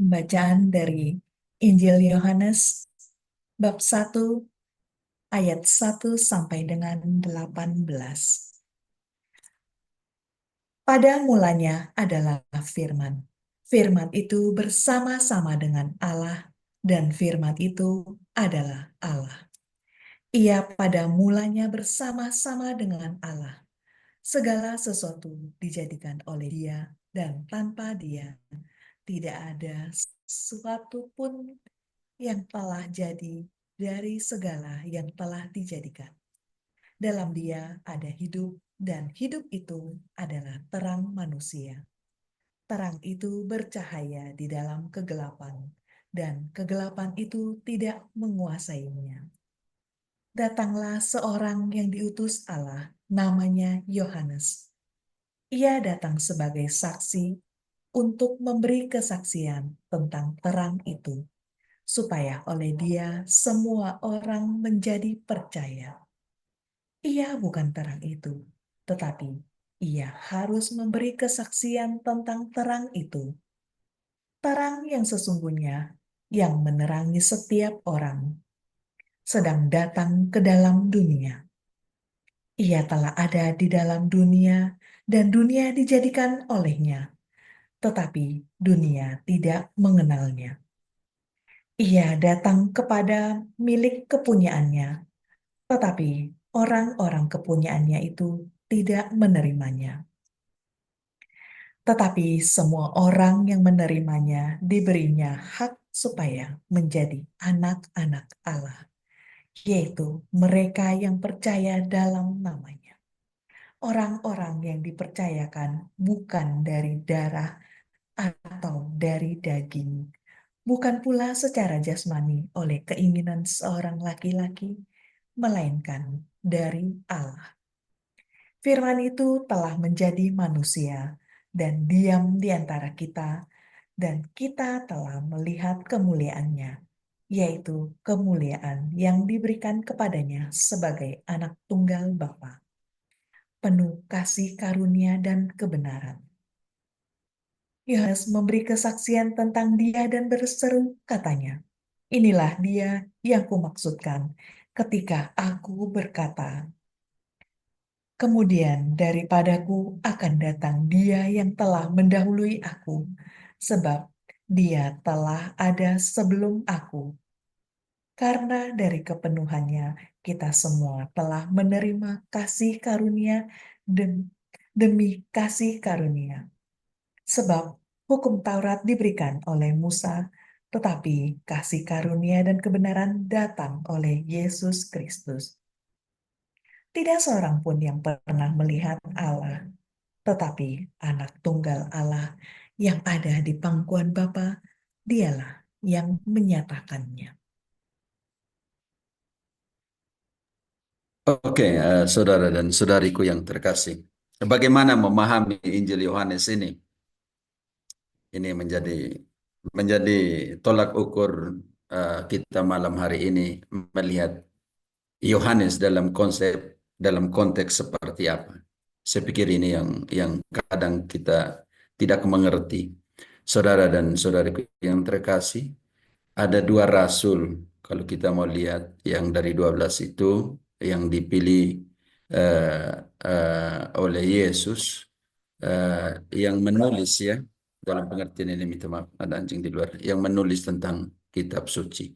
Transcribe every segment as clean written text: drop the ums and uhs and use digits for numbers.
Bacaan dari Injil Yohanes bab 1 ayat 1 sampai dengan 18. Pada mulanya adalah firman. Firman itu bersama-sama dengan Allah dan firman itu adalah Allah. Ia pada mulanya bersama-sama dengan Allah. Segala sesuatu dijadikan oleh Dia dan tanpa Dia tidak ada sesuatu pun yang telah jadi dari segala yang telah dijadikan. Dalam Dia ada hidup, dan hidup itu adalah terang manusia. Terang itu bercahaya di dalam kegelapan, dan kegelapan itu tidak menguasainya. Datanglah seorang yang diutus Allah, namanya Yohanes. Ia datang sebagai saksi untuk memberi kesaksian tentang terang itu, supaya oleh Dia semua orang menjadi percaya. Ia bukan terang itu, tetapi ia harus memberi kesaksian tentang terang itu. Terang yang sesungguhnya yang menerangi setiap orang sedang datang ke dalam dunia. Ia telah ada di dalam dunia dan dunia dijadikan olehnya, tetapi dunia tidak mengenalnya. Ia datang kepada milik kepunyaannya, tetapi orang-orang kepunyaannya itu tidak menerimanya. Tetapi semua orang yang menerimanya diberinya hak supaya menjadi anak-anak Allah, yaitu mereka yang percaya dalam namanya. Orang-orang yang dipercayakan bukan dari darah atau dari daging, bukan pula secara jasmani oleh keinginan seorang laki-laki, melainkan dari Allah. Firman itu telah menjadi manusia dan diam di antara kita, dan kita telah melihat kemuliaannya, yaitu kemuliaan yang diberikan kepadanya sebagai anak tunggal Bapa, penuh kasih karunia dan kebenaran. Yohanes memberi kesaksian tentang Dia dan berseru, katanya, "Inilah Dia yang kumaksudkan ketika aku berkata, kemudian daripadaku akan datang Dia yang telah mendahului aku, sebab Dia telah ada sebelum aku." Karena dari kepenuhannya kita semua telah menerima kasih karunia demi kasih karunia. Sebab hukum Taurat diberikan oleh Musa, tetapi kasih karunia dan kebenaran datang oleh Yesus Kristus. Tidak seorang pun yang pernah melihat Allah, tetapi anak tunggal Allah yang ada di pangkuan Bapa, Dialah yang menyatakannya. Oke, saudara dan saudariku yang terkasih, bagaimana memahami Injil Yohanes ini? Ini menjadi tolak ukur kita malam hari ini melihat Yohanes dalam konteks seperti apa. Saya pikir ini yang kadang kita tidak mengerti. Saudara dan saudariku yang terkasih, ada dua rasul. Kalau kita mau lihat yang dari 12 itu yang dipilih eh, oleh Yesus, yang menulis ya, dalam pengertian ini minta maaf ada anjing di luar, yang menulis tentang kitab suci,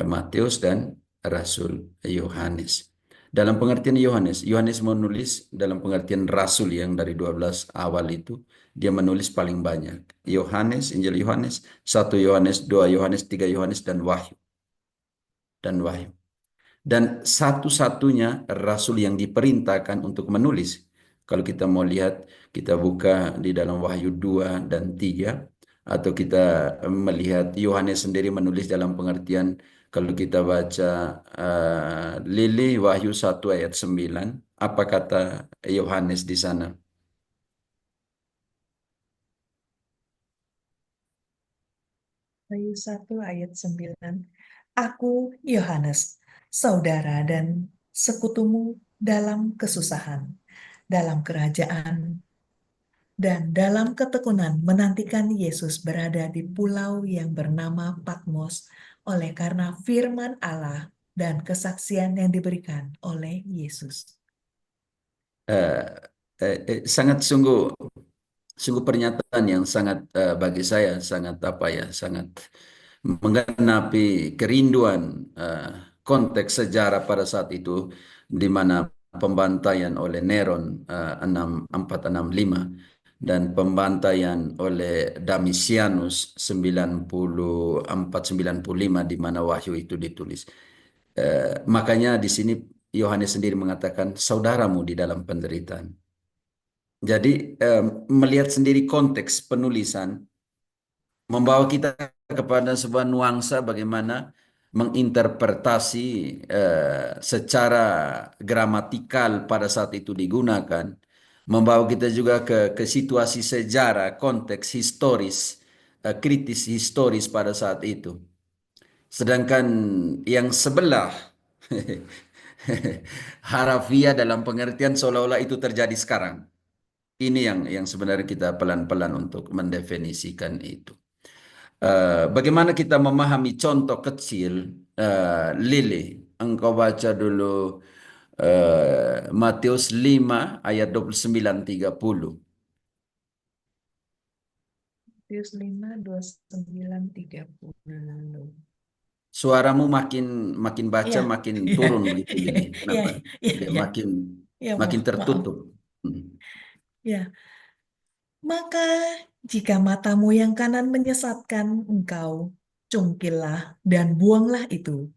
Matius dan Rasul Yohanes. Dalam pengertian Yohanes menulis dalam pengertian rasul yang dari 12 awal itu, dia menulis paling banyak. Yohanes, Injil Yohanes, 1 Yohanes, 2 Yohanes, 3 Yohanes, dan Wahyu. Dan satu-satunya rasul yang diperintahkan untuk menulis. Kalau kita mau lihat, kita buka di dalam Wahyu 2 dan 3, atau kita melihat Yohanes sendiri menulis dalam pengertian, kalau kita baca Lili Wahyu 1 ayat 9, apa kata Yohanes di sana? Wahyu 1 ayat 9. Aku, Yohanes, saudara dan sekutumu dalam kesusahan, dalam kerajaan dan dalam ketekunan menantikan Yesus berada di pulau yang bernama Patmos oleh karena firman Allah dan kesaksian yang diberikan oleh Yesus. Eh, Sangat sungguh pernyataan yang sangat bagi saya sangat apa ya, sangat menggenapi kerinduan konteks sejarah pada saat itu di mana pembantaian oleh Neron 465 dan pembantaian oleh Domitianus 94-95 di mana wahyu itu ditulis. Makanya di sini Yohanes sendiri mengatakan saudaramu di dalam penderitaan. Jadi melihat sendiri konteks penulisan membawa kita kepada sebuah nuansa bagaimana menginterpretasi secara gramatikal pada saat itu digunakan, membawa kita juga ke situasi sejarah, konteks historis, kritis historis pada saat itu. Sedangkan yang sebelah harafiah dalam pengertian seolah-olah itu terjadi sekarang. Ini yang sebenarnya kita pelan-pelan untuk mendefinisikan itu. Bagaimana kita memahami contoh kecil, Lili? Engkau baca dulu Matius 5 ayat 29-30. Matius 5, 29, 30. Suaramu makin makin baca Iya, makin iya, turun begitu, iya, Lili. iya, Kenapa? iya, Ya, iya, makin iya, makin maaf. tertutup. Hmm. Ya, maka jika matamu yang kanan menyesatkan engkau, cungkillah dan buanglah itu.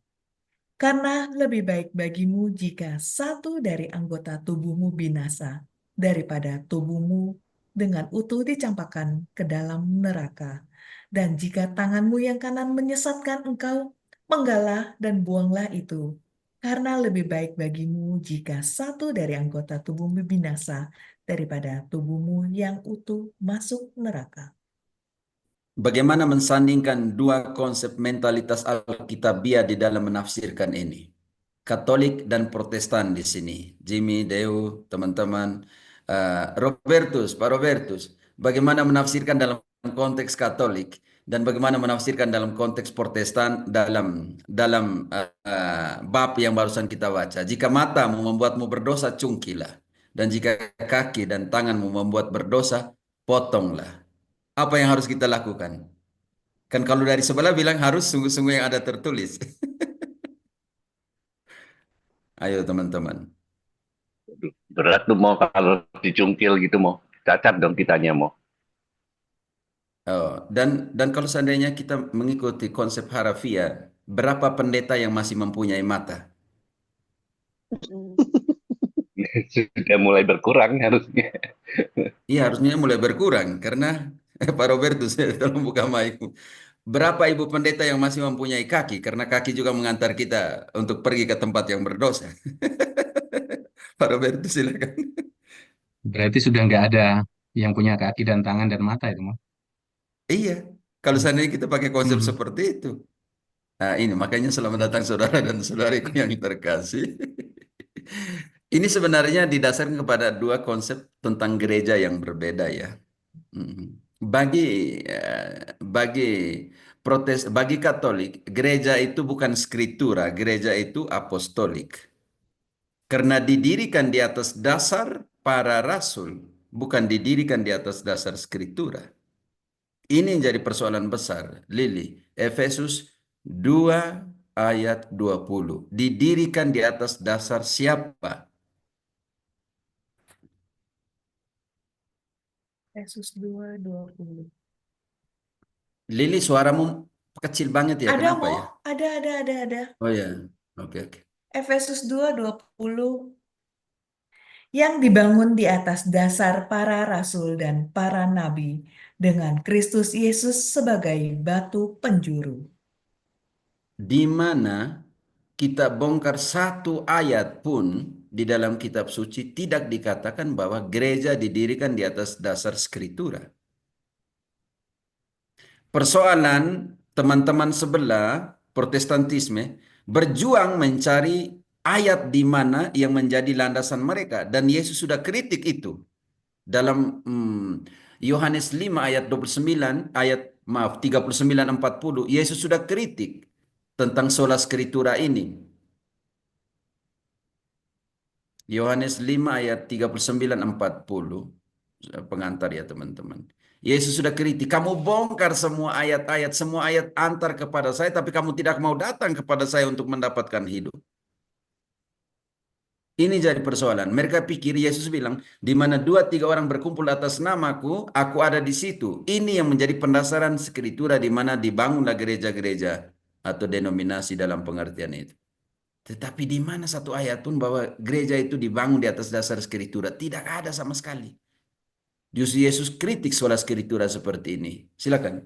Karena lebih baik bagimu jika satu dari anggota tubuhmu binasa daripada tubuhmu dengan utuh dicampakkan ke dalam neraka. Dan jika tanganmu yang kanan menyesatkan engkau, penggalah dan buanglah itu. Karena lebih baik bagimu jika satu dari anggota tubuhmu binasa daripada tubuhmu yang utuh masuk neraka. Bagaimana mensandingkan dua konsep mentalitas Alkitabiah di dalam menafsirkan ini? Katolik dan Protestan di sini. Jimmy, Deo, teman-teman, Robertus, Pak Robertus, bagaimana menafsirkan dalam konteks Katolik dan bagaimana menafsirkan dalam konteks Protestan dalam bab yang barusan kita baca. Jika matamu membuatmu berdosa, cungkilah. Dan jika kaki dan tanganmu membuat berdosa, potonglah. Apa yang harus kita lakukan? Kan kalau dari sebelah bilang harus sungguh-sungguh yang ada tertulis. Ayo teman-teman. Berat tuh mau kalau dicungkil gitu mau. Cacat dong kitanya mau. Oh, dan kalau seandainya kita mengikuti konsep harafiah, berapa pendeta yang masih mempunyai mata? Sudah mulai berkurang harusnya. Iya, harusnya mulai berkurang karena Pak Robertus tolong buka mic. Berapa ibu pendeta yang masih mempunyai kaki? Karena kaki juga mengantar kita untuk pergi ke tempat yang berdosa. Pak Robertus silakan. Berarti sudah nggak ada yang punya kaki dan tangan dan mata itu, Mas. Iya, kalau seandainya kita pakai konsep Hmm. seperti itu. Nah, ini makanya selamat datang saudara dan saudariku yang terkasih. Ini sebenarnya didasarkan kepada dua konsep tentang gereja yang berbeda ya. Mm. Bagi bagi bagi Katolik, gereja itu bukan skriptura, gereja itu apostolik. Karena didirikan di atas dasar para rasul, bukan didirikan di atas dasar skriptura. Ini yang jadi persoalan besar, Lili. Efesus 2 ayat 20. Didirikan di atas dasar siapa? Yesus 2, 20. Lili, suaramu kecil banget ya, Ada kenapa mau? ya? Ada. Oh ya, oke oke. Efesus 2, 20. Yang dibangun di atas dasar para rasul dan para nabi dengan Kristus Yesus sebagai batu penjuru. Di mana kita bongkar satu ayat pun di dalam kitab suci tidak dikatakan bahwa gereja didirikan di atas dasar skriptura. Persoalan teman-teman sebelah Protestantisme berjuang mencari ayat di mana yang menjadi landasan mereka dan Yesus sudah kritik itu. Dalam Yohanes 5 ayat 29, maaf 39-40, Yesus sudah kritik tentang sola scriptura ini. Yohanes 5 ayat 39-40, pengantar ya teman-teman. Yesus sudah kritik, kamu bongkar semua ayat-ayat, semua ayat antar kepada saya, tapi kamu tidak mau datang kepada saya untuk mendapatkan hidup. Ini jadi persoalan. Mereka pikir Yesus bilang, di mana 2-3 orang berkumpul atas namaku, aku ada di situ. Ini yang menjadi pendasaran skriptura di mana dibangunlah gereja-gereja atau denominasi dalam pengertian itu. Tetapi di mana satu ayat pun bahwa gereja itu dibangun di atas dasar skriptura? Tidak ada sama sekali. Justru Yesus kritik soal skriptura seperti ini. Silakan.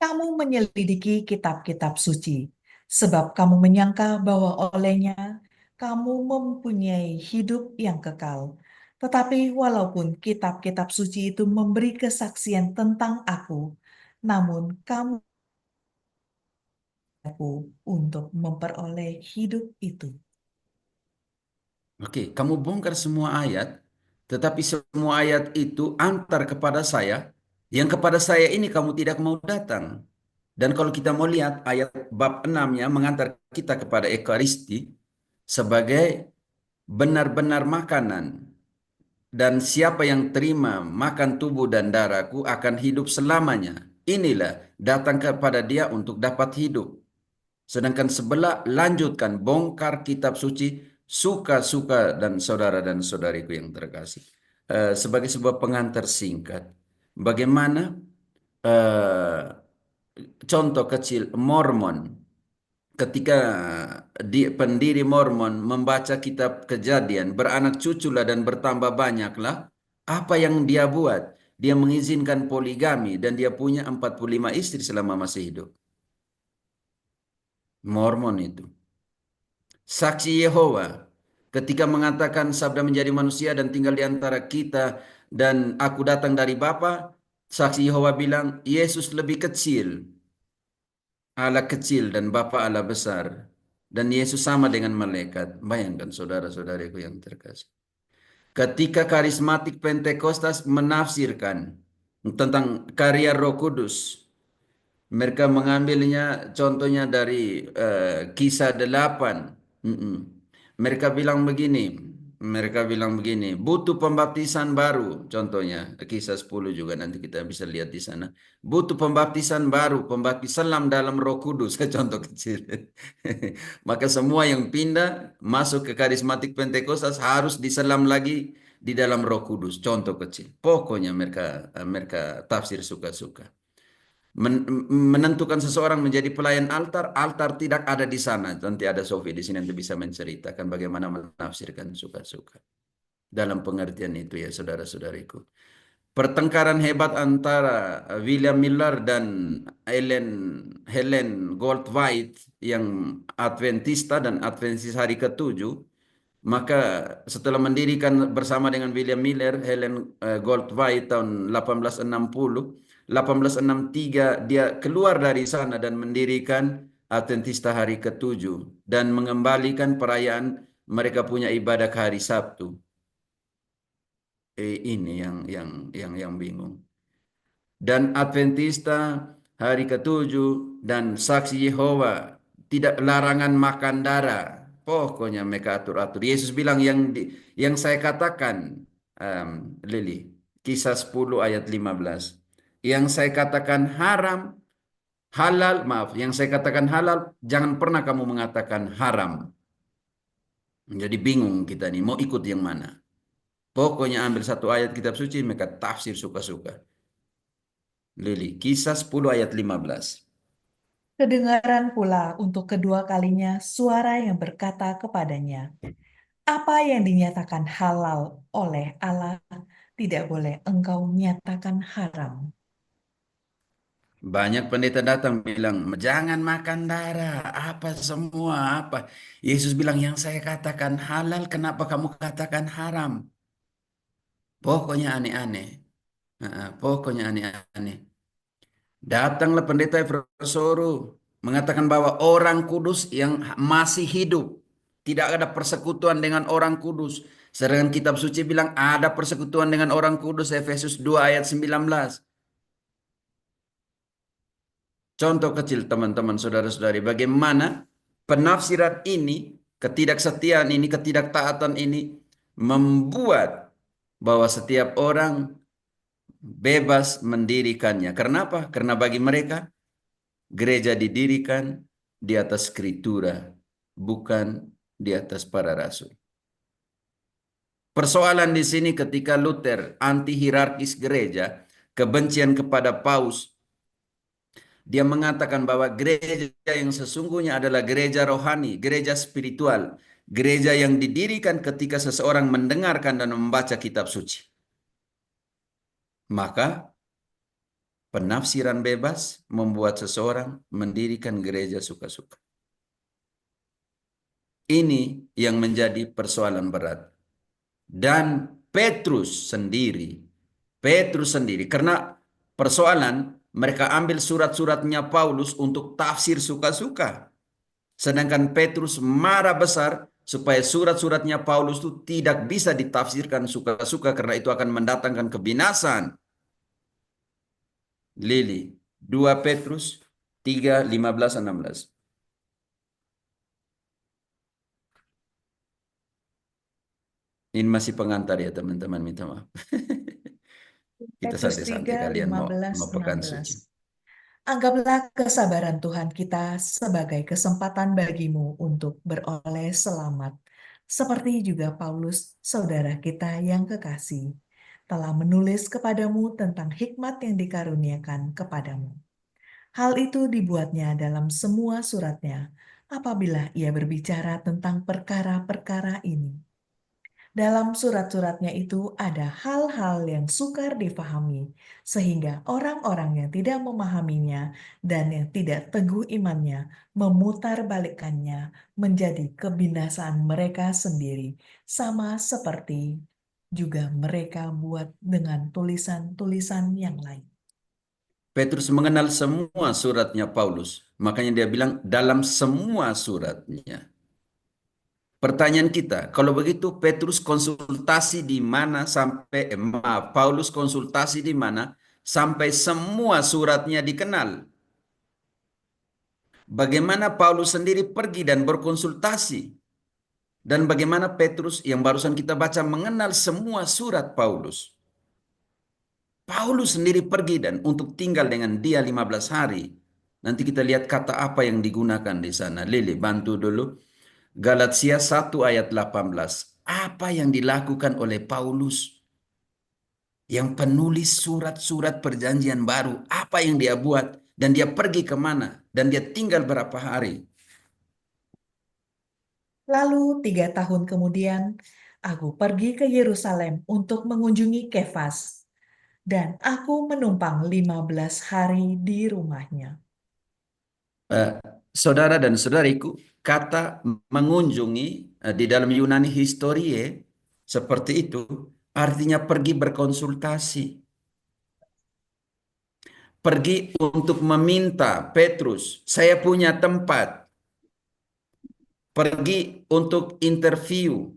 Kamu menyelidiki kitab-kitab suci, sebab kamu menyangka bahwa olehnya kamu mempunyai hidup yang kekal. Tetapi walaupun kitab-kitab suci itu memberi kesaksian tentang aku, namun kamu aku untuk memperoleh hidup itu. Oke, kamu bongkar semua ayat, tetapi semua ayat itu antar kepada saya, yang kepada saya ini kamu tidak mau datang. Dan kalau kita mau lihat ayat bab 6-nya mengantar kita kepada Ekaristi sebagai benar-benar makanan. Dan siapa yang terima makan tubuh dan darahku akan hidup selamanya. Inilah datang kepada dia untuk dapat hidup. Sedangkan sebelah lanjutkan bongkar kitab suci suka-suka dan saudara dan saudariku yang terkasih. Sebagai sebuah pengantar singkat. Bagaimana contoh kecil Mormon. Ketika pendiri Mormon membaca kitab Kejadian, beranak cuculah dan bertambah banyaklah, apa yang dia buat? Dia mengizinkan poligami dan dia punya 45 istri selama masih hidup. Mormon itu. Saksi Yehova, ketika mengatakan sabda menjadi manusia dan tinggal di antara kita dan aku datang dari Bapa, saksi Yehova bilang, Yesus lebih kecil. Allah kecil dan Bapa Allah besar. Dan Yesus sama dengan malaikat. Bayangkan saudara-saudariku yang terkasih. Ketika karismatik Pentekostas menafsirkan tentang karya Roh Kudus, mereka mengambilnya contohnya dari Kisah 8. Mereka bilang begini, butuh pembaptisan baru, contohnya Kisah 10 juga nanti kita bisa lihat di sana. Butuh pembaptisan baru, pembaptisan dalam Roh Kudus, contoh kecil. Maka semua yang pindah masuk ke karismatik Pentekostas harus diselam lagi di dalam Roh Kudus, contoh kecil. Pokoknya mereka tafsir suka-suka. Menentukan seseorang menjadi pelayan altar, altar tidak ada di sana. Nanti ada Sofi di sini nanti bisa menceritakan bagaimana menafsirkan suka-suka. Dalam pengertian itu ya saudara-saudariku. Pertengkaran hebat antara William Miller dan Helen Goldwhite yang Adventista dan Adventis hari ketujuh. Maka setelah mendirikan bersama dengan William Miller, Helen Goldwhite tahun 1860, 1863 dia keluar dari sana dan mendirikan Adventista hari ketujuh dan mengembalikan perayaan mereka punya ibadah hari Sabtu. Ini yang bingung. Dan Adventista hari ketujuh dan saksi Yehova tidak larangan makan darah. Pokoknya mereka atur-atur. Yesus bilang yang saya katakan, Lili, Kisah 10 ayat 15. Yang saya katakan haram, halal, maaf, yang saya katakan halal, jangan pernah kamu mengatakan haram. Jadi bingung kita nih, mau ikut yang mana? Pokoknya ambil satu ayat kitab suci, mereka tafsir suka-suka. Lili, Kisah 10 ayat 15. Kedengaran pula untuk kedua kalinya suara yang berkata kepadanya, apa yang dinyatakan halal oleh Allah tidak boleh engkau nyatakan haram. Banyak pendeta datang bilang, jangan makan darah, apa semua, apa. Yesus bilang, yang saya katakan halal, kenapa kamu katakan haram? Pokoknya aneh-aneh. Pokoknya aneh-aneh. Datanglah pendeta Efrosoro mengatakan bahwa orang kudus yang masih hidup. Tidak ada persekutuan dengan orang kudus. Sedangkan kitab suci bilang ada persekutuan dengan orang kudus, Efesus 2 ayat 19. Contoh kecil teman-teman, saudara-saudari, bagaimana penafsiran ini, ketidaksetiaan ini, ketidaktaatan ini membuat bahwa setiap orang bebas mendirikannya. Kenapa? Karena bagi mereka gereja didirikan di atas skriptura, bukan di atas para rasul. Persoalan di sini ketika Luther anti hierarkis gereja, kebencian kepada paus, dia mengatakan bahwa gereja yang sesungguhnya adalah gereja rohani, gereja spiritual, gereja yang didirikan ketika seseorang mendengarkan dan membaca kitab suci. Maka penafsiran bebas membuat seseorang mendirikan gereja suka-suka. Ini yang menjadi persoalan berat. Dan Petrus sendiri, karena persoalan mereka ambil surat-suratnya Paulus untuk tafsir suka-suka. Sedangkan Petrus marah besar supaya surat-suratnya Paulus itu tidak bisa ditafsirkan suka-suka karena itu akan mendatangkan kebinasan. Lili, 2 Petrus 3, 15, 16. Ini masih pengantar ya teman-teman, minta maaf. Kita Petrus santai-santai 3, kalian mau 15, pekan 16. suci. Anggaplah kesabaran Tuhan kita sebagai kesempatan bagimu untuk beroleh selamat, seperti juga Paulus, saudara kita yang kekasih, telah menulis kepadamu tentang hikmat yang dikaruniakan kepadamu. Hal itu dibuatnya dalam semua suratnya apabila ia berbicara tentang perkara-perkara ini. Dalam surat-suratnya itu ada hal-hal yang sukar difahami, sehingga orang-orang yang tidak memahaminya dan yang tidak teguh imannya memutarbalikkannya menjadi kebinasaan mereka sendiri, sama seperti juga mereka buat dengan tulisan-tulisan yang lain. Petrus mengenal semua suratnya Paulus. Makanya dia bilang dalam semua suratnya. Pertanyaan kita, kalau begitu Petrus konsultasi di mana sampai, Paulus konsultasi di mana sampai semua suratnya dikenal. Bagaimana Paulus sendiri pergi dan berkonsultasi. Dan bagaimana Petrus yang barusan kita baca mengenal semua surat Paulus. Paulus sendiri pergi dan untuk tinggal dengan dia 15 hari. Nanti kita lihat kata apa yang digunakan di sana. Lili, bantu dulu. Galatia 1 ayat 18. Apa yang dilakukan oleh Paulus? Yang penulis surat-surat perjanjian baru. Apa yang dia buat? Dan dia pergi kemana? Dan dia tinggal berapa hari? Lalu 3 tahun kemudian, aku pergi ke Yerusalem untuk mengunjungi Kefas, dan aku menumpang 15 hari di rumahnya. Saudara dan saudariku, kata mengunjungi di dalam Yunani historie seperti itu artinya pergi berkonsultasi. Pergi untuk meminta Petrus, saya punya tempat. Pergi untuk interview.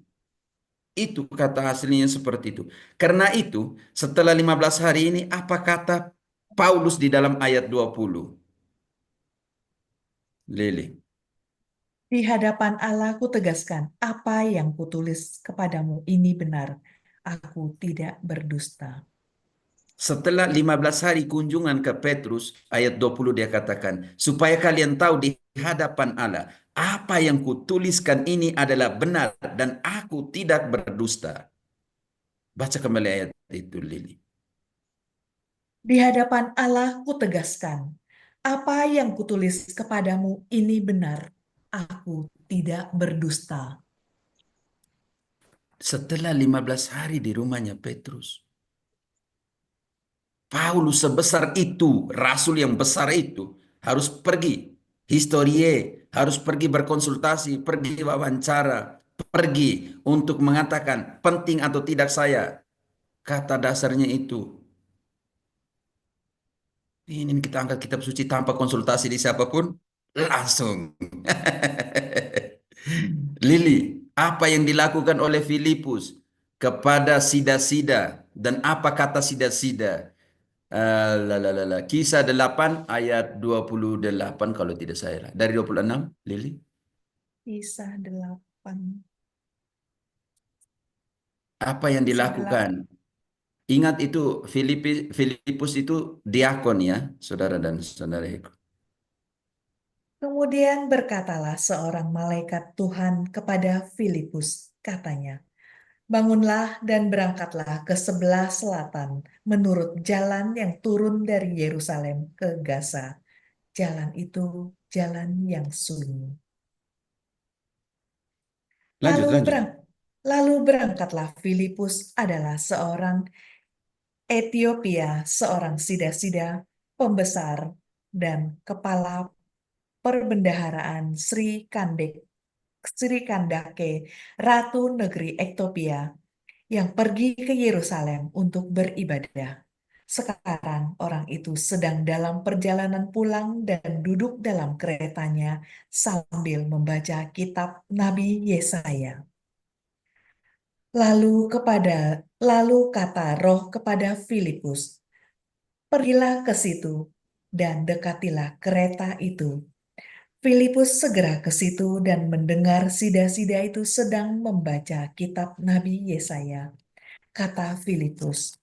Itu kata aslinya seperti itu. Karena itu, setelah 15 hari ini, apa kata Paulus di dalam ayat 20? Lili. Di hadapan Allah kutegaskan, apa yang kutulis kepadamu ini benar. Aku tidak berdusta. Setelah 15 hari kunjungan ke Petrus, ayat 20 dia katakan, supaya kalian tahu di hadapan Allah, apa yang kutuliskan ini adalah benar dan aku tidak berdusta. Baca kembali ayat itu, Lili. Di hadapan Allah kutegaskan, apa yang kutulis kepadamu ini benar. Aku tidak berdusta. Setelah 15 hari di rumahnya Petrus, Paulus sebesar itu, rasul yang besar itu, harus pergi. Historie, harus pergi berkonsultasi, pergi wawancara, pergi untuk mengatakan penting atau tidak saya. Kata dasarnya itu. Ini kita angkat kitab suci tanpa konsultasi di siapapun, langsung. Lili, apa yang dilakukan oleh Filipus? kepada sida-sida. Dan apa kata sida-sida? Kisah 8 ayat 28 kalau tidak salah. Dari 26, Lili. Kisah 8. Apa yang Kisah 8. dilakukan? Ingat itu Filipus itu diakon ya, saudara dan saudariku. Kemudian berkatalah seorang malaikat Tuhan kepada Filipus, katanya, "Bangunlah dan berangkatlah ke sebelah selatan menurut jalan yang turun dari Yerusalem ke Gaza. Jalan itu jalan yang sunyi." Lanjut, lanjut. Lalu berangkatlah Filipus adalah seorang Etiopia, seorang sida-sida, pembesar, dan kepala perbendaharaan Sri Kandake, Ratu Negeri Ethiopia, yang pergi ke Yerusalem untuk beribadah. Sekarang orang itu sedang dalam perjalanan pulang dan duduk dalam keretanya sambil membaca kitab Nabi Yesaya. Lalu kata Roh kepada Filipus, "Pergilah ke situ dan dekatilah kereta itu." Filipus segera ke situ dan mendengar sida-sida itu sedang membaca kitab Nabi Yesaya. Kata Filipus,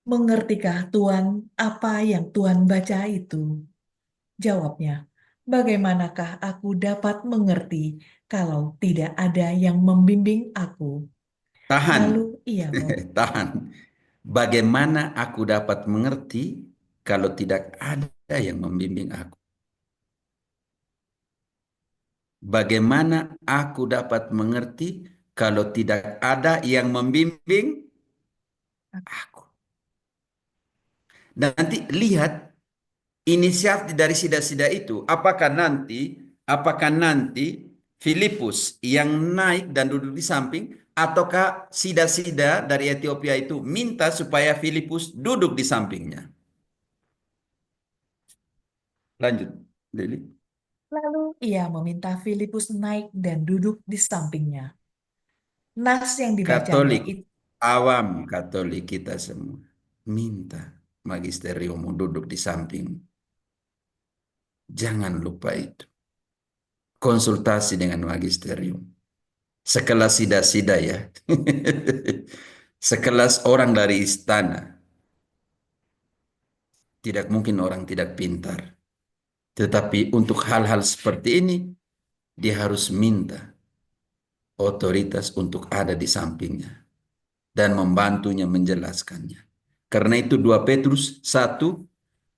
"Mengertikah Tuan apa yang Tuan baca itu?" Jawabnya, "Bagaimanakah aku dapat mengerti kalau tidak ada yang membimbing aku?" Tahan, Lalu ia tahan. Bagaimana aku dapat mengerti kalau tidak ada yang membimbing aku? Bagaimana aku dapat mengerti kalau tidak ada yang membimbing aku? Dan nanti lihat inisiatif dari sida-sida itu, apakah nanti Filipus yang naik dan duduk di samping, ataukah sida-sida dari Ethiopia itu minta supaya Filipus duduk di sampingnya? Lanjut, Lili. Lalu ia meminta Filipus naik dan duduk di sampingnya. Nas yang dibacanya Katolik, itu awam Katolik kita semua minta magisterium duduk di samping. Jangan lupa itu. Konsultasi dengan magisterium. Sekelas sida-sida ya. Sekelas orang dari istana. Tidak mungkin orang tidak pintar. Tetapi untuk hal-hal seperti ini, dia harus minta otoritas untuk ada di sampingnya dan membantunya menjelaskannya. Karena itu 2 Petrus 1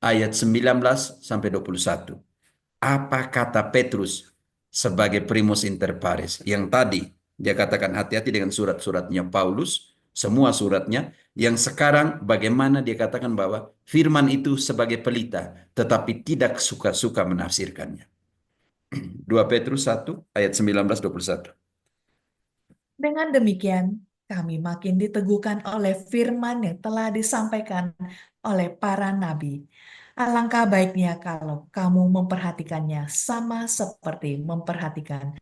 ayat 19 sampai 21. Apa kata Petrus sebagai primus inter pares? Yang tadi dia katakan hati-hati dengan surat-suratnya Paulus, semua suratnya. Yang sekarang bagaimana dia katakan bahwa firman itu sebagai pelita, tetapi tidak suka-suka menafsirkannya. 2 Petrus 1 ayat 19-21. Dengan demikian, kami makin diteguhkan oleh firman yang telah disampaikan oleh para nabi. Alangkah baiknya kalau kamu memperhatikannya sama seperti memperhatikan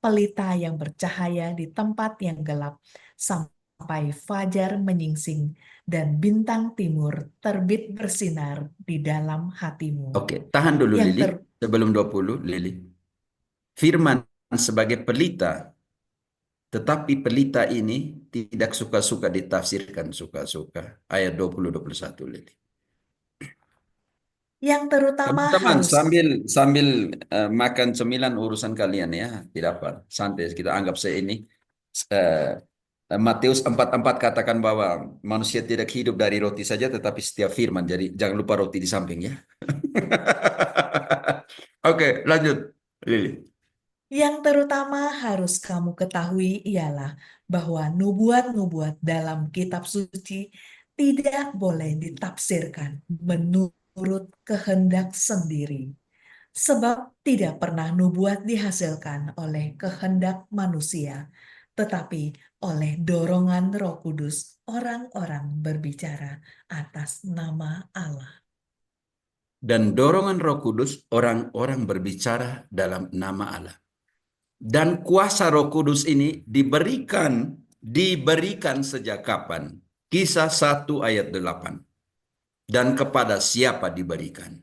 pelita yang bercahaya di tempat yang gelap sampai fajar menyingsing dan bintang timur terbit bersinar di dalam hatimu. Oke, tahan dulu Yang Lili. Sebelum 20, Lili. Firman sebagai pelita, tetapi pelita ini tidak suka-suka ditafsirkan suka-suka. Ayat 20-21, Lili. yang terutama Teman-teman, harus sambil makan cemilan urusan kalian ya, tidak apa. Santai, kita anggap saya ini. eh, Matius 4:4 katakan bahwa manusia tidak hidup dari roti saja, tetapi setiap firman. Jadi jangan lupa roti di samping ya. Oke, lanjut, Lili. Yang terutama harus kamu ketahui ialah bahwa nubuat-nubuat dalam kitab suci tidak boleh ditafsirkan menurut kehendak sendiri. Sebab tidak pernah nubuat dihasilkan oleh kehendak manusia, tetapi oleh dorongan Roh Kudus orang-orang berbicara atas nama Allah. Dan dorongan Roh Kudus orang-orang berbicara dalam nama Allah. Dan kuasa Roh Kudus ini diberikan diberikan sejak kapan? Kisah 1 ayat 8. Dan kepada siapa diberikan?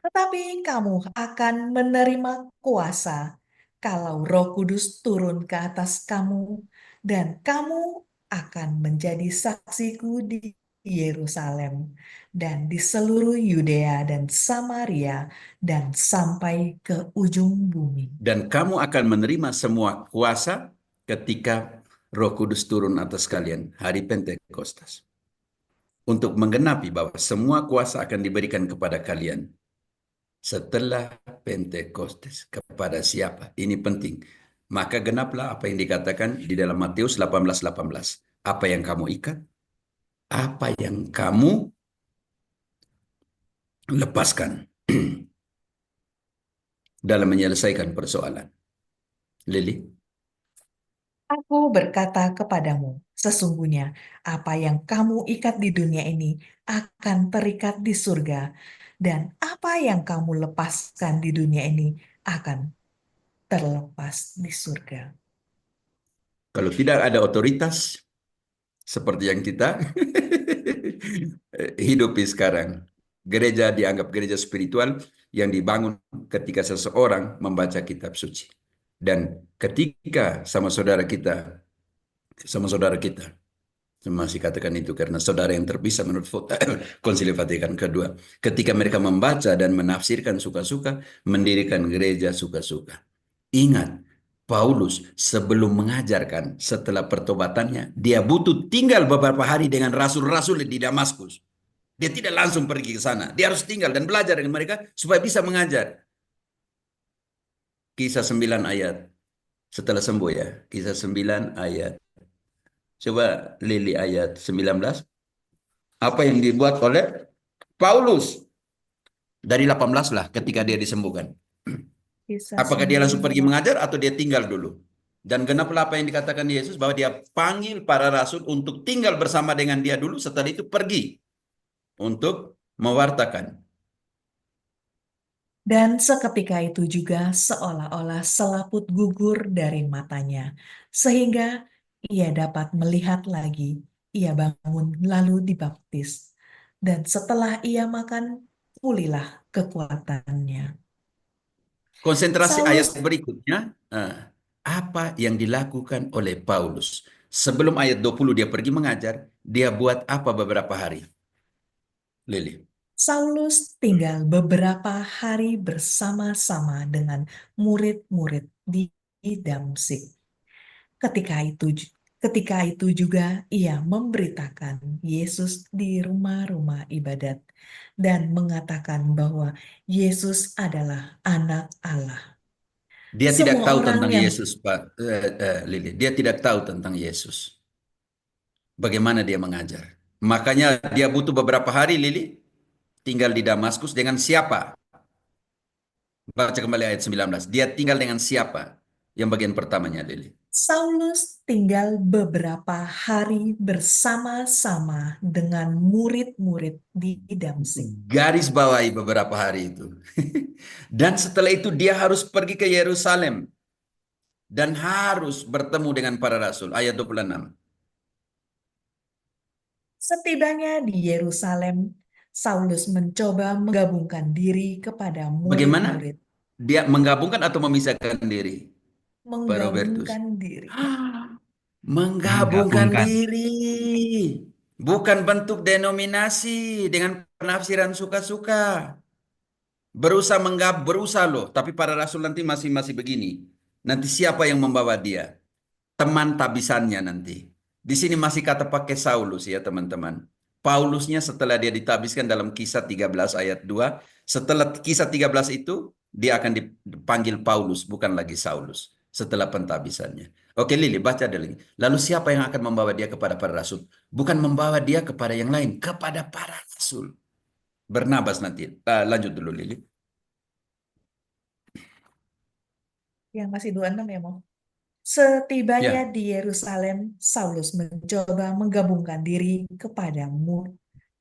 Tetapi kamu akan menerima kuasa kalau Roh Kudus turun ke atas kamu, dan kamu akan menjadi saksiku di Yerusalem dan di seluruh Yudea dan Samaria dan sampai ke ujung bumi. Dan kamu akan menerima semua kuasa ketika Roh Kudus turun atas kalian hari Pentekostas. Untuk menggenapi bahwa semua kuasa akan diberikan kepada kalian setelah Pentekostes. Kepada siapa? Ini penting. Maka genaplah apa yang dikatakan di dalam Matius 18:18. Apa yang kamu ikat, apa yang kamu lepaskan dalam menyelesaikan persoalan. Lili? Aku berkata kepadamu, sesungguhnya apa yang kamu ikat di dunia ini akan terikat di surga, dan apa yang kamu lepaskan di dunia ini akan terlepas di surga. Kalau tidak ada otoritas seperti yang kita hidupi sekarang, gereja dianggap gereja spiritual yang dibangun ketika seseorang membaca kitab suci. Dan ketika sama saudara kita, masih katakan itu karena saudara yang terpisah menurut Konsili Vatikan kedua, ketika mereka membaca dan menafsirkan suka-suka, mendirikan gereja suka-suka. Ingat, Paulus sebelum mengajarkan setelah pertobatannya, dia butuh tinggal beberapa hari dengan rasul-rasul di Damaskus. Dia tidak langsung pergi ke sana. Dia harus tinggal dan belajar dengan mereka supaya bisa mengajar. Kisah 9 ayat. Setelah sembuh ya. Kisah 9 ayat. Coba Lili ayat 19. Apa yang dibuat oleh Paulus. Dari 18 lah ketika dia disembuhkan. Kisah Apakah dia langsung 9 pergi mengajar atau dia tinggal dulu? Dan genaplah apa yang dikatakan Yesus bahwa dia panggil para rasul untuk tinggal bersama dengan dia dulu, setelah itu pergi untuk mewartakan. Dan seketika itu juga seolah-olah selaput gugur dari matanya, sehingga ia dapat melihat lagi. Ia bangun lalu dibaptis. Dan setelah ia makan, pulihlah kekuatannya. Konsentrasi ayat Saulus berikutnya, apa yang dilakukan oleh Paulus. Sebelum ayat 20 dia pergi mengajar, dia buat apa beberapa hari? Lili. Saulus tinggal beberapa hari bersama-sama dengan murid-murid di Damsik. Ketika itu juga ia memberitakan Yesus di rumah-rumah ibadat dan mengatakan bahwa Yesus adalah Anak Allah. Dia tidak Semua tahu orang tentang yang Yesus, Pak Lili. Dia tidak tahu tentang Yesus. Bagaimana dia mengajar? Makanya dia butuh beberapa hari, Lili, tinggal di Damaskus dengan siapa? Baca kembali ayat 19. Dia tinggal dengan siapa? Yang bagian pertamanya, Lili. Saulus tinggal beberapa hari bersama-sama dengan murid-murid di Damsik. Garis bawahi beberapa hari itu. Dan setelah itu dia harus pergi ke Yerusalem. Dan harus bertemu dengan para rasul. Ayat 26. Setibanya di Yerusalem, Saulus mencoba menggabungkan diri kepada Bagaimana? murid-murid. Dia menggabungkan atau memisahkan diri? Pak Robertus. Menggabungkan diri. Menggabungkan Menggabungkan. diri. Bukan bentuk denominasi dengan penafsiran suka-suka. Berusaha loh, tapi para rasul nanti masih begini. Nanti siapa yang membawa dia? Teman tabisannya nanti. Di sini masih kata pakai Saulus ya teman-teman. Paulusnya setelah dia ditabiskan dalam kisah 13 ayat 2. Setelah kisah 13 itu, dia akan dipanggil Paulus, bukan lagi Saulus. Setelah pentabisannya. Oke Lili, baca dulu. Lalu siapa yang akan membawa dia kepada para rasul? Bukan membawa dia kepada yang lain, kepada para rasul. Bernabas nanti. Lanjut dulu Lili. Yang masih 26 ya, Mo? Setibanya Ya. di Yerusalem, Saulus mencoba menggabungkan diri kepada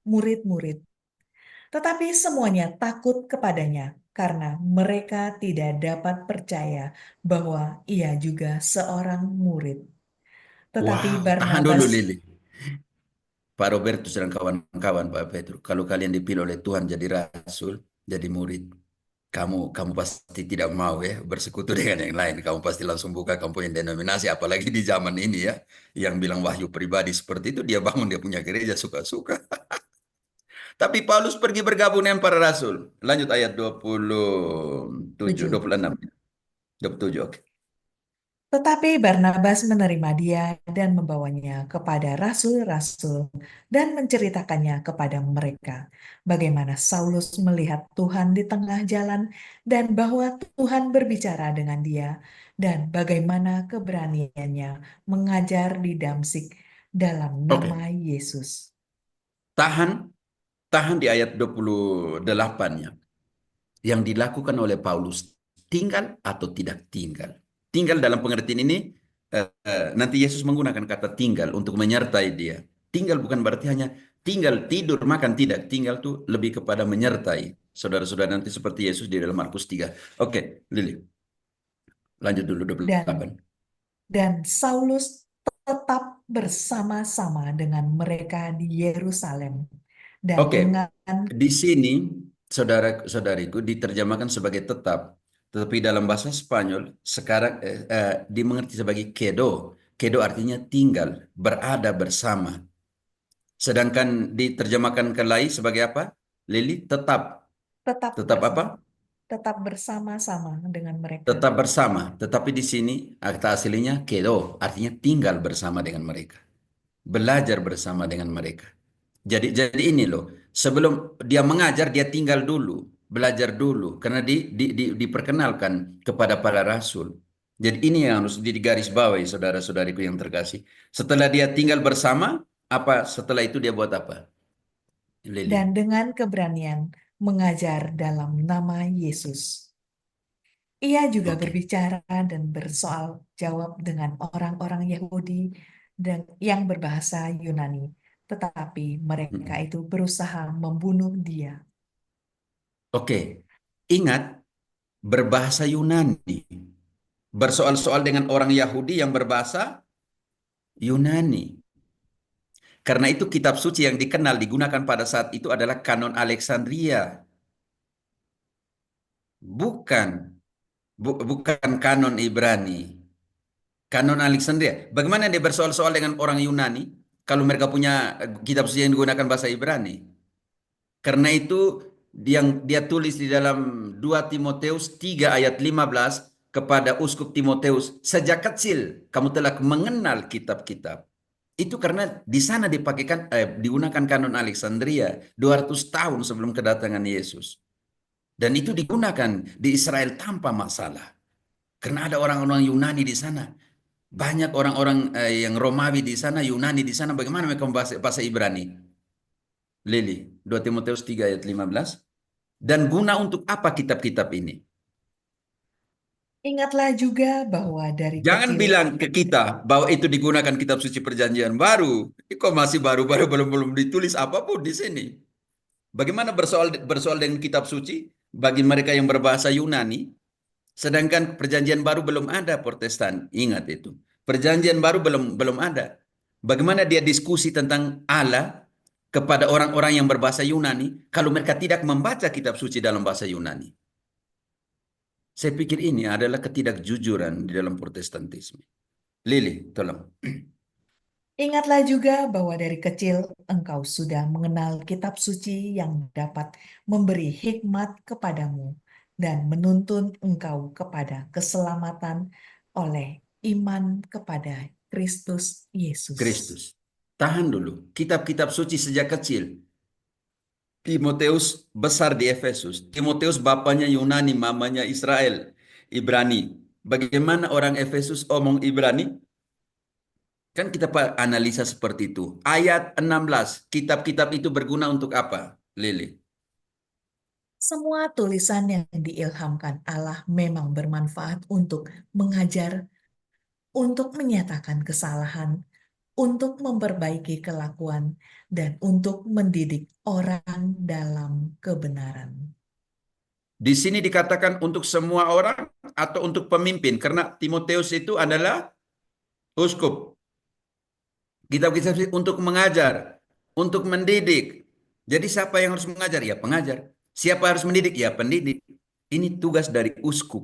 murid-murid. Tetapi semuanya takut kepadanya karena mereka tidak dapat percaya bahwa ia juga seorang murid. Tetapi Wow, tahan dulu Barnabas, Lili. Pak Robertus dan kawan-kawan Pak Petrus, kalau kalian dipilih oleh Tuhan jadi rasul, jadi murid, kamu pasti tidak mau ya bersekutu dengan yang lain. Kamu pasti langsung buka kamu punya denominasi, apalagi di zaman ini ya, yang bilang wahyu pribadi seperti itu, dia bangun dia punya gereja suka-suka. Tapi Paulus pergi bergabung dengan para rasul. Lanjut ayat 27, 7. 26, 27, oke. Tetapi Barnabas menerima dia dan membawanya kepada rasul-rasul dan menceritakannya kepada mereka bagaimana Saulus melihat Tuhan di tengah jalan dan bahwa Tuhan berbicara dengan dia dan bagaimana keberaniannya mengajar di Damsik dalam Oke, nama Yesus. tahan di ayat 28-nya. Yang dilakukan oleh Paulus, tinggal atau tidak tinggal. Tinggal dalam pengertian ini, nanti Yesus menggunakan kata tinggal untuk menyertai dia. Tinggal bukan berarti hanya tinggal, tidur, makan, tidak. Tinggal tuh lebih kepada menyertai. Saudara-saudara nanti seperti Yesus di dalam Markus 3. Oke, Lili. Lanjut dulu Dan 28. Saulus tetap bersama-sama dengan mereka di Yerusalem dan Oke, dengan di sini saudara-saudariku diterjemahkan sebagai tetap, tetapi dalam bahasa Spanyol sekarang dimengerti sebagai quedo. Quedo artinya tinggal, berada bersama. Sedangkan diterjemahkan ke lain sebagai apa? Lili, tetap. tetap Tetap apa? tetap bersama-sama dengan mereka. Tetap bersama. Tetapi di sini kata aslinya quedo, artinya tinggal bersama dengan mereka. Belajar bersama dengan mereka. Jadi ini loh, sebelum dia mengajar dia tinggal dulu, belajar dulu karena diperkenalkan kepada para rasul. Jadi ini yang harus digarisbawahi saudara-saudariku yang terkasih. Setelah dia tinggal bersama, apa setelah itu dia buat apa? Dan Lili. dengan keberanian mengajar dalam nama Yesus. Ia juga Oke. berbicara dan bersoal jawab dengan orang-orang Yahudi dan yang berbahasa Yunani, tetapi mereka Mm-mm. itu berusaha membunuh dia. Oke. Ingat berbahasa Yunani. Bersoal-soal dengan orang Yahudi yang berbahasa Yunani. Karena itu kitab suci yang dikenal digunakan pada saat itu adalah kanon Alexandria. Bukan, bukan kanon Ibrani. Kanon Alexandria. Bagaimana dia bersoal-soal dengan orang Yunani kalau mereka punya kitab suci yang digunakan bahasa Ibrani? Karena itu yang dia tulis di dalam 2 Timoteus 3 ayat 15 kepada Uskup Timoteus, sejak kecil kamu telah mengenal kitab-kitab. Itu karena di sana digunakan kanon Alexandria 200 tahun sebelum kedatangan Yesus. Dan itu digunakan di Israel tanpa masalah. Karena ada orang-orang Yunani di sana. Banyak orang-orang yang Romawi di sana, Yunani di sana. Bagaimana mereka membahas bahasa Ibrani? Lili, 2 Timoteus 3 ayat 15. Dan guna untuk apa kitab-kitab ini? Ingatlah juga bahwa dari Jangan kecil bilang ke kita bahwa itu digunakan kitab suci perjanjian baru. Kok masih baru-baru belum ditulis apapun di sini. Bagaimana bersoal dengan kitab suci bagi mereka yang berbahasa Yunani, sedangkan perjanjian baru belum ada Protestan. Ingat itu. Perjanjian baru belum ada. Bagaimana dia diskusi tentang Allah kepada orang-orang yang berbahasa Yunani kalau mereka tidak membaca kitab suci dalam bahasa Yunani? Saya pikir ini adalah ketidakjujuran di dalam Protestantisme. Lili, tolong. Ingatlah juga bahwa dari kecil engkau sudah mengenal kitab suci yang dapat memberi hikmat kepadamu dan menuntun engkau kepada keselamatan oleh iman kepada Kristus Yesus. Kristus. Tahan dulu. Kitab-kitab suci sejak kecil. Timoteus besar di Efesus. Timoteus bapaknya Yunani, mamanya Israel, Ibrani. Bagaimana orang Efesus omong Ibrani? Kan kita analisa seperti itu. Ayat 16, kitab-kitab itu berguna untuk apa, Lili? Semua tulisan yang diilhamkan Allah memang bermanfaat untuk mengajar, untuk menyatakan kesalahan, untuk memperbaiki kelakuan dan untuk mendidik orang dalam kebenaran. Di sini dikatakan untuk semua orang atau untuk pemimpin, karena Timotius itu adalah uskup. Kita bisa untuk mengajar, untuk mendidik. Jadi siapa yang harus mengajar? Ya pengajar. Siapa harus mendidik? Ya pendidik. Ini tugas dari uskup.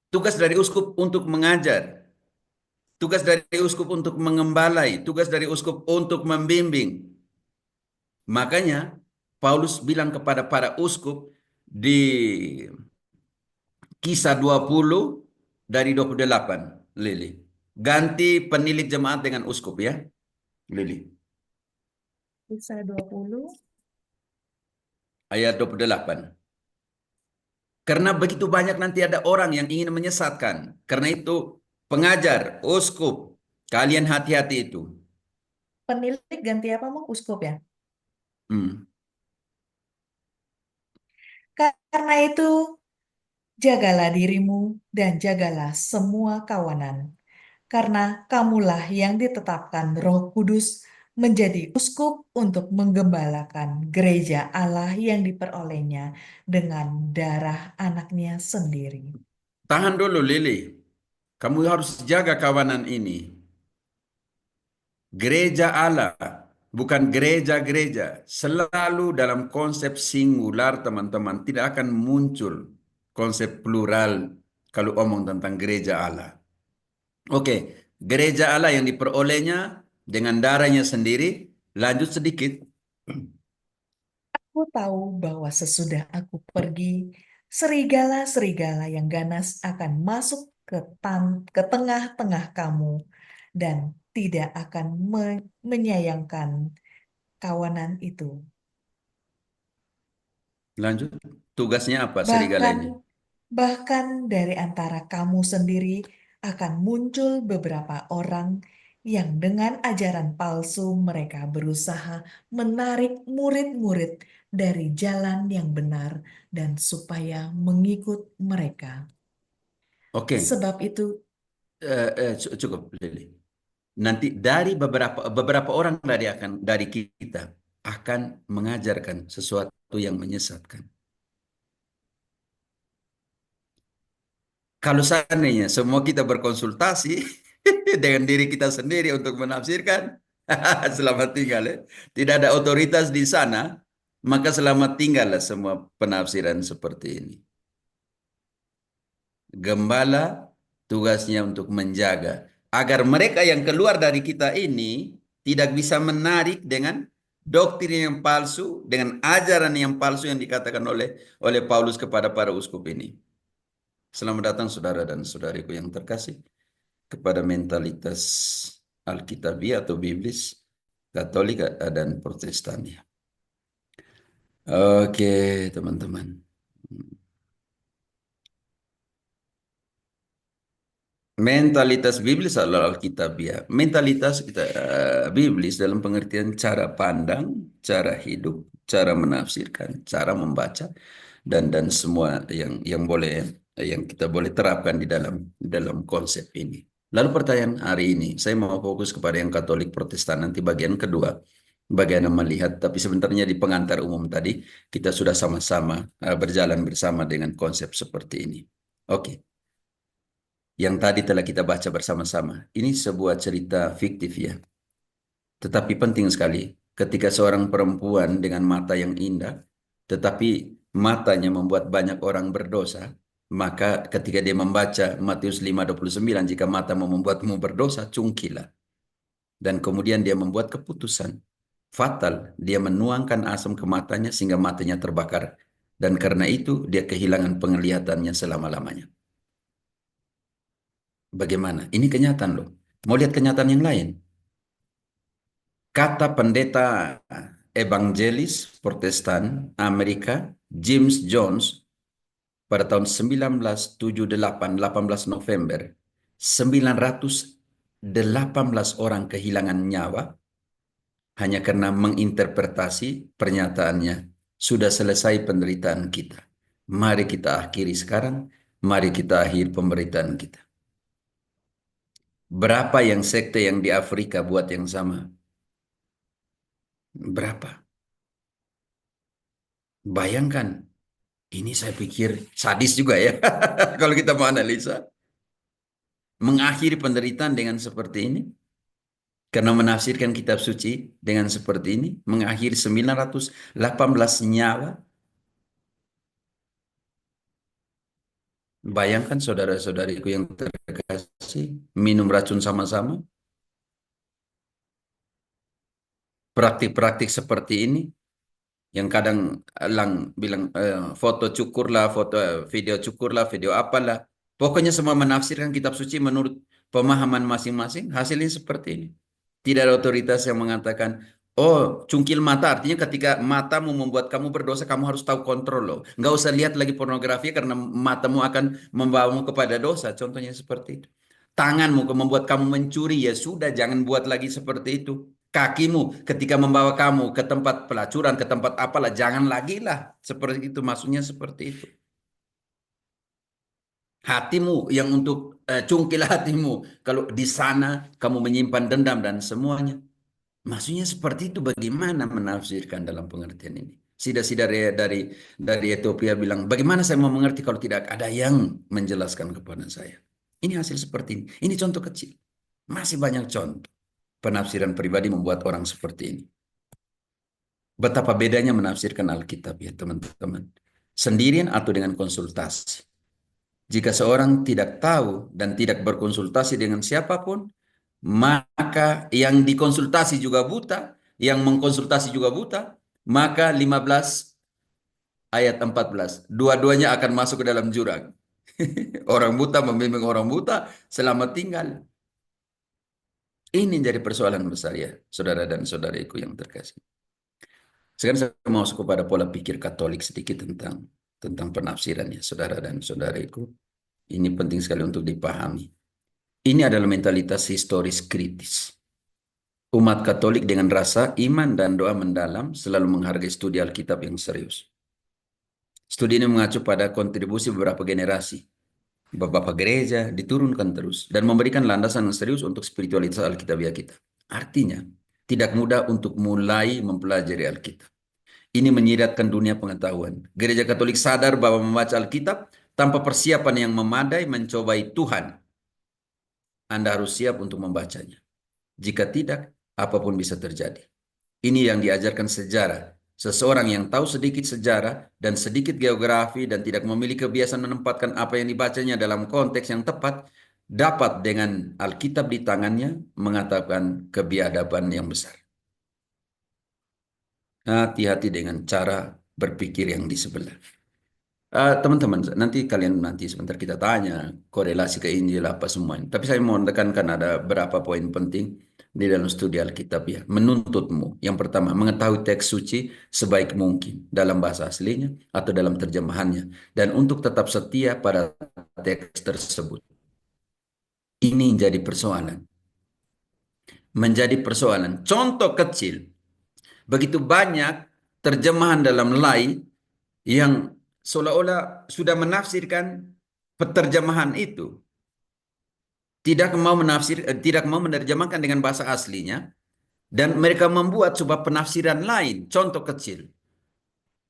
Tugas dari uskup untuk mengajar. Tugas dari uskup untuk mengembalai. Tugas dari uskup untuk membimbing. Makanya Paulus bilang kepada para uskup di Kisah 20 dari 28, Lili. Ganti penilik jemaat dengan uskup ya, Lili. Kisah 20. Ayat 28. Karena begitu banyak nanti ada orang yang ingin menyesatkan. Karena itu pengajar, uskup, kalian hati-hati itu. Penilik ganti apa, Mang? Uskup ya? Hmm. Karena itu, jagalah dirimu dan jagalah semua kawanan. Karena kamulah yang ditetapkan Roh Kudus menjadi uskup untuk menggembalakan gereja Allah yang diperolehnya dengan darah anaknya sendiri. Tahan dulu Lili. Kamu harus jaga kawanan ini. Gereja Allah, bukan gereja-gereja. Selalu dalam konsep singular, teman-teman. Tidak akan muncul konsep plural kalau omong tentang gereja Allah. Oke, gereja Allah yang diperolehnya dengan darahnya sendiri. Lanjut sedikit. Aku tahu bahwa sesudah aku pergi, serigala-serigala yang ganas akan masuk ke tengah-tengah kamu dan tidak akan menyayangkan kawanan itu. Lanjut. Tugasnya apa serigala Bahkan ini? bahkan dari antara kamu sendiri akan muncul beberapa orang yang dengan ajaran palsu mereka berusaha menarik murid-murid dari jalan yang benar dan supaya mengikut mereka. Oke, Sebab itu, cukup Lili. Nanti dari beberapa orang dari kita akan mengajarkan sesuatu yang menyesatkan. Kalau seandainya semua kita berkonsultasi dengan diri kita sendiri untuk menafsirkan, selamat tinggal ya. Tidak ada otoritas di sana, maka selamat tinggallah semua penafsiran seperti ini. Gembala tugasnya untuk menjaga agar mereka yang keluar dari kita ini tidak bisa menarik dengan doktrin yang palsu, dengan ajaran yang palsu yang dikatakan oleh Paulus kepada para uskup ini. Selamat datang saudara dan saudariku yang terkasih kepada mentalitas Alkitabiah atau Biblis, Katolik dan Protestan ya. Oke, teman-teman. Mentalitas Biblis adalah Alkitabiah. Mentalitas kita Biblis dalam pengertian cara pandang, cara hidup, cara menafsirkan, cara membaca dan semua yang kita boleh terapkan di dalam konsep ini. Lalu pertanyaan hari ini, saya mau fokus kepada yang Katolik Protestan nanti bagian kedua. Bagaimana melihat, tapi sebenarnya di pengantar umum tadi kita sudah sama-sama berjalan bersama dengan konsep seperti ini. Oke. Yang tadi telah kita baca bersama-sama. Ini sebuah cerita fiktif ya. Tetapi penting sekali ketika seorang perempuan dengan mata yang indah, tetapi matanya membuat banyak orang berdosa, maka ketika dia membaca Matius 5:29, jika matamu membuatmu berdosa, cungkilah. Dan kemudian dia membuat keputusan fatal. Dia menuangkan asam ke matanya sehingga matanya terbakar. Dan karena itu dia kehilangan penglihatannya selama-lamanya. Bagaimana? Ini kenyataan loh. Mau lihat kenyataan yang lain? Kata pendeta evangelis Protestan Amerika, James Jones, pada tahun 1978, 18 November, 918 orang kehilangan nyawa hanya karena menginterpretasi pernyataannya. Sudah selesai penderitaan kita. Mari kita akhiri sekarang. Mari kita akhiri pemberitaan kita. Berapa yang sekte yang di Afrika buat yang sama? Berapa? Bayangkan, ini saya pikir sadis juga ya. Kalau kita mau analisa. Mengakhiri penderitaan dengan seperti ini. Karena menafsirkan kitab suci dengan seperti ini. Mengakhiri 918 nyawa. Bayangkan saudara-saudariku yang terkasih. Minum racun sama-sama. Praktik-praktik seperti ini. Yang kadang lang bilang foto cukur lah, video video apalah. Pokoknya semua menafsirkan kitab suci menurut pemahaman masing-masing. Hasilnya seperti ini. Tidak ada otoritas yang mengatakan, oh cungkil mata artinya ketika matamu membuat kamu berdosa, kamu harus tahu kontrol loh. Nggak usah lihat lagi pornografi karena matamu akan membawamu kepada dosa. Contohnya seperti itu. Tanganmu membuat kamu mencuri, ya sudah jangan buat lagi seperti itu. Kakimu ketika membawa kamu ke tempat pelacuran, ke tempat apalah, jangan lagi lah. Seperti itu, maksudnya seperti itu. Hatimu yang untuk cungkil hatimu. Kalau di sana kamu menyimpan dendam dan semuanya. Maksudnya seperti itu, bagaimana menafsirkan dalam pengertian ini? Sida-sida dari Ethiopia bilang, bagaimana saya mau mengerti kalau tidak ada yang menjelaskan kepada saya? Ini hasil seperti ini. Ini contoh kecil. Masih banyak contoh. Penafsiran pribadi membuat orang seperti ini. Betapa bedanya menafsirkan Alkitab ya teman-teman. Sendirian atau dengan konsultasi. Jika seorang tidak tahu dan tidak berkonsultasi dengan siapapun, maka yang dikonsultasi juga buta, yang mengkonsultasi juga buta, maka 15 ayat 14, dua-duanya akan masuk ke dalam jurang. Orang buta membimbing orang buta, selamat tinggal. Ini jadi persoalan besar ya, saudara dan saudariku yang terkasih. Sekarang saya mau masuk kepada pola pikir Katolik sedikit tentang penafsirannya, saudara dan saudariku. Ini penting sekali untuk dipahami. Ini adalah mentalitas historis kritis. Umat Katolik dengan rasa iman dan doa mendalam selalu menghargai studi Alkitab yang serius. Studi ini mengacu pada kontribusi beberapa generasi. Bapak-bapak gereja diturunkan terus dan memberikan landasan yang serius untuk spiritualitas Alkitabiah kita. Artinya, tidak mudah untuk mulai mempelajari Alkitab. Ini menyiratkan dunia pengetahuan. Gereja Katolik sadar bahwa membaca Alkitab tanpa persiapan yang memadai mencobai Tuhan. Anda harus siap untuk membacanya. Jika tidak, apapun bisa terjadi. Ini yang diajarkan sejarah. Seseorang yang tahu sedikit sejarah dan sedikit geografi dan tidak memiliki kebiasaan menempatkan apa yang dibacanya dalam konteks yang tepat, dapat dengan Alkitab di tangannya mengatakan kebiadaban yang besar. Hati-hati dengan cara berpikir yang di sebelah. Teman-teman, nanti sebentar kita tanya korelasi ke Injil apa semuanya. Tapi saya mau menekankan ada beberapa poin penting di dalam studi Alkitab ya. Menuntutmu, yang pertama, mengetahui teks suci sebaik mungkin dalam bahasa aslinya atau dalam terjemahannya. Dan untuk tetap setia pada teks tersebut. Ini menjadi persoalan. Menjadi persoalan. Contoh kecil. Begitu banyak terjemahan dalam lain yang seolah-olah sudah menafsirkan penerjemahan itu. Tidak mau menerjemahkan dengan bahasa aslinya. Dan mereka membuat sebuah penafsiran lain. Contoh kecil.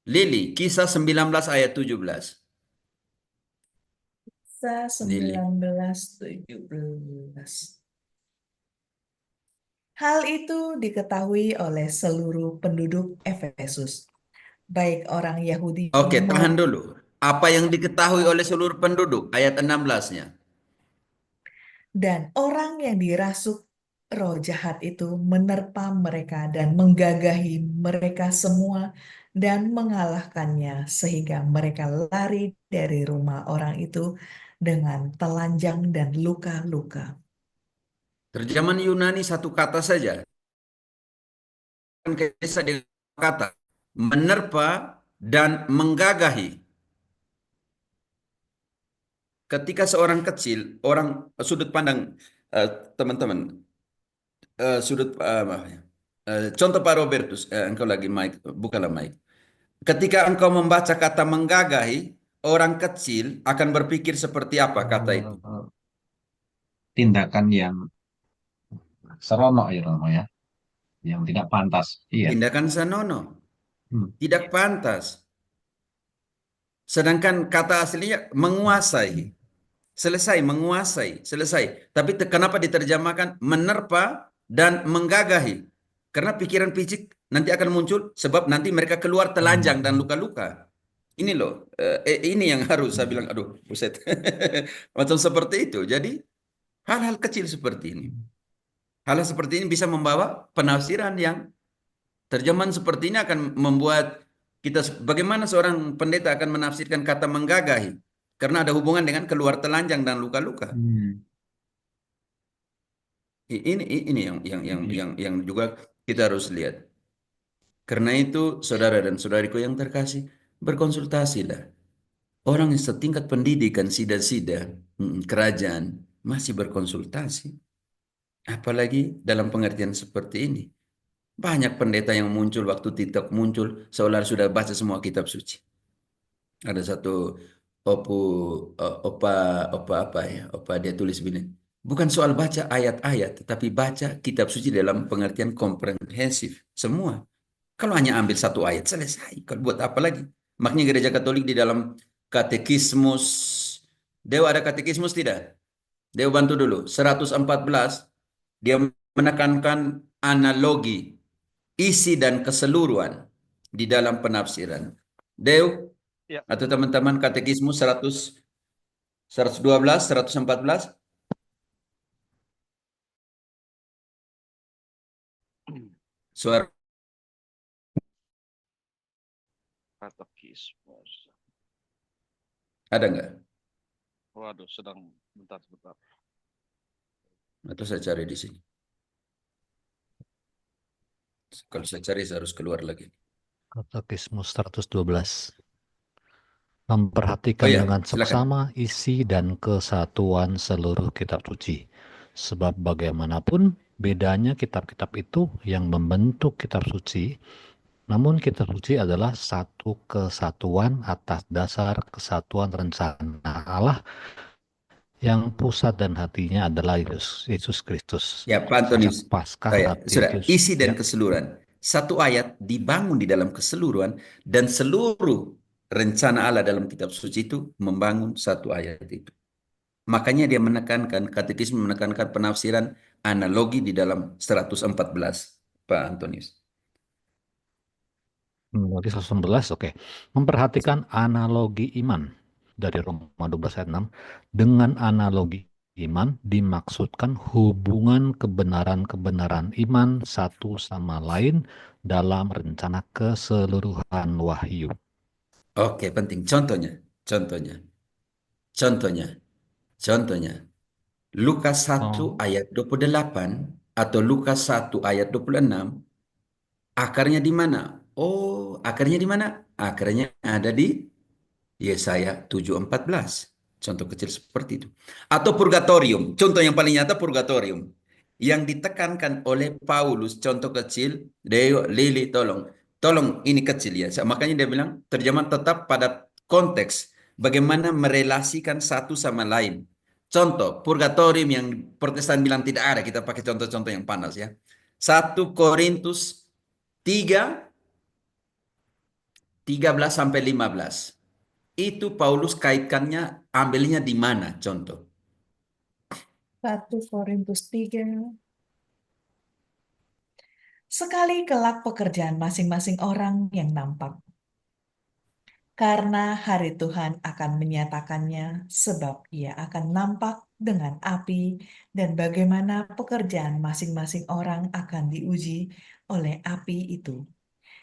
Lili, kisah 19 ayat 17. Kisah Lili. 19:17. Hal itu diketahui oleh seluruh penduduk Efesus, baik orang Yahudi Oke, tahan maupun dulu. Apa yang diketahui oleh seluruh penduduk? Ayat 16-nya. dan orang yang dirasuk roh jahat itu menerpa mereka dan menggagahi mereka semua dan mengalahkannya sehingga mereka lari dari rumah orang itu dengan telanjang dan luka-luka. Terjemahan Yunani satu kata saja. Kisah dengan kata menerpa dan menggagahi. Ketika seorang kecil, orang sudut pandang teman-teman, contoh Pak Robertus, engkau lagi mic, bukalah mic. Ketika engkau membaca kata menggagahi, orang kecil akan berpikir seperti apa kata itu? tindakan yang seronok ya Romo ya, yang tidak pantas. Iya. Tindakan senono, Hmm. tidak pantas. Sedangkan kata aslinya menguasai. Selesai, menguasai, selesai. Tapi kenapa diterjemahkan menerpa dan menggagahi? Karena pikiran fisik nanti akan muncul sebab nanti mereka keluar telanjang dan Hmm. luka-luka. Ini loh, ini yang harus saya bilang, aduh, buset. Macam seperti itu. Jadi hal-hal kecil seperti ini. Hal-hal seperti ini bisa membawa penafsiran yang terjemahan seperti ini akan membuat kita, bagaimana seorang pendeta akan menafsirkan kata menggagahi? Karena ada hubungan dengan keluar telanjang dan luka-luka. Hmm. Ini Iya. yang juga kita harus lihat. Karena itu, saudara dan saudariku yang terkasih, berkonsultasilah. Orang yang setingkat pendidikan sida-sida kerajaan masih berkonsultasi. Apalagi dalam pengertian seperti ini. Banyak pendeta yang muncul waktu TikTok muncul seolah sudah baca semua kitab suci. Ada satu opu opa opa apa ya? Opa dia tulis begini. Bukan soal baca ayat-ayat, tetapi baca kitab suci dalam pengertian komprehensif semua. Kalau hanya ambil satu ayat selesai. Kalau buat apa lagi? Makanya gereja Katolik di dalam katekismus, Dewa ada katekismus tidak? Dewa bantu dulu. 114 dia menekankan analogi, isi dan keseluruhan di dalam penafsiran. Dew Ya, atau teman-teman katekismus 100, 112, 114. Suara katekismus. ada nggak? Waduh, sedang bentar. Atau saya cari di sini. Kalau saya cari saya harus keluar lagi. Katekismus 112. Oh Memperhatikan ya, dengan silakan. seksama isi dan kesatuan seluruh kitab suci. Sebab bagaimanapun bedanya kitab-kitab itu yang membentuk kitab suci, namun kitab suci adalah satu kesatuan atas dasar kesatuan rencana Allah yang pusat dan hatinya adalah Yesus Kristus. Ya, Pak Sejak Antonius. Paskah Saya, sudah, Timotius. isi dan Ya. keseluruhan. Satu ayat dibangun di dalam keseluruhan dan seluruh rencana Allah dalam kitab suci itu membangun satu ayat itu. Makanya dia menekankan, katekisme menekankan penafsiran analogi di dalam 114, Pak Antonius. Berarti 111, oke. Memperhatikan analogi iman dari Roma 12 ayat 6. Dengan analogi iman dimaksudkan hubungan kebenaran-kebenaran iman satu sama lain dalam rencana keseluruhan wahyu. Oke, penting. Contohnya. Lukas 1 ayat 28 atau Lukas 1 ayat 26, akarnya di mana? Oh, akarnya di mana? Akarnya ada di Yesaya 7:14. Contoh kecil seperti itu. Atau purgatorium. Contoh yang paling nyata purgatorium. Yang ditekankan oleh Paulus, contoh kecil, Deo, Lili, tolong. Tolong, ini kecil ya. Makanya dia bilang, terjemahan tetap pada konteks. Bagaimana merelasikan satu sama lain. Contoh, purgatorium yang Protestan bilang tidak ada. Kita pakai contoh-contoh yang panas ya. 1 Korintus 3, 13-15. Itu Paulus kaitkannya, ambilnya di mana contoh? 1 Korintus 3. Sekali kelak pekerjaan masing-masing orang yang nampak. Karena hari Tuhan akan menyatakannya, sebab ia akan nampak dengan api, dan bagaimana pekerjaan masing-masing orang akan diuji oleh api itu.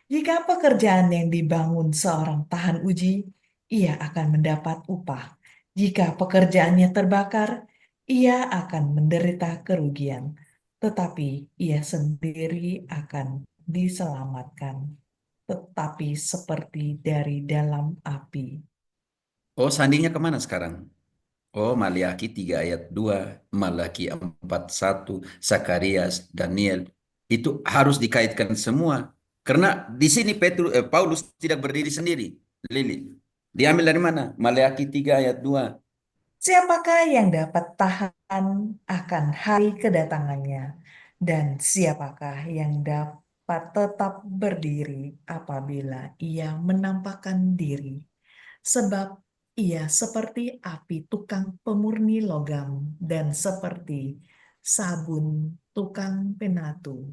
Jika pekerjaan yang dibangun seorang tahan uji, ia akan mendapat upah. Jika pekerjaannya terbakar, ia akan menderita kerugian, tetapi ia sendiri akan diselamatkan, tetapi seperti dari dalam api. Oh, sandingnya kemana sekarang? Oh, Maliaki 3 ayat 2, Malaki 4:1, Zakarias, Daniel. Itu harus dikaitkan semua. Karena di sini Paulus tidak berdiri sendiri. Lili. Diambil dari mana? Maliaki 3 ayat 2. Siapakah yang dapat tahan akan hari kedatangannya? Dan siapakah yang dapat tetap berdiri apabila ia menampakkan diri? Sebab ia seperti api tukang pemurni logam dan seperti sabun tukang penatu.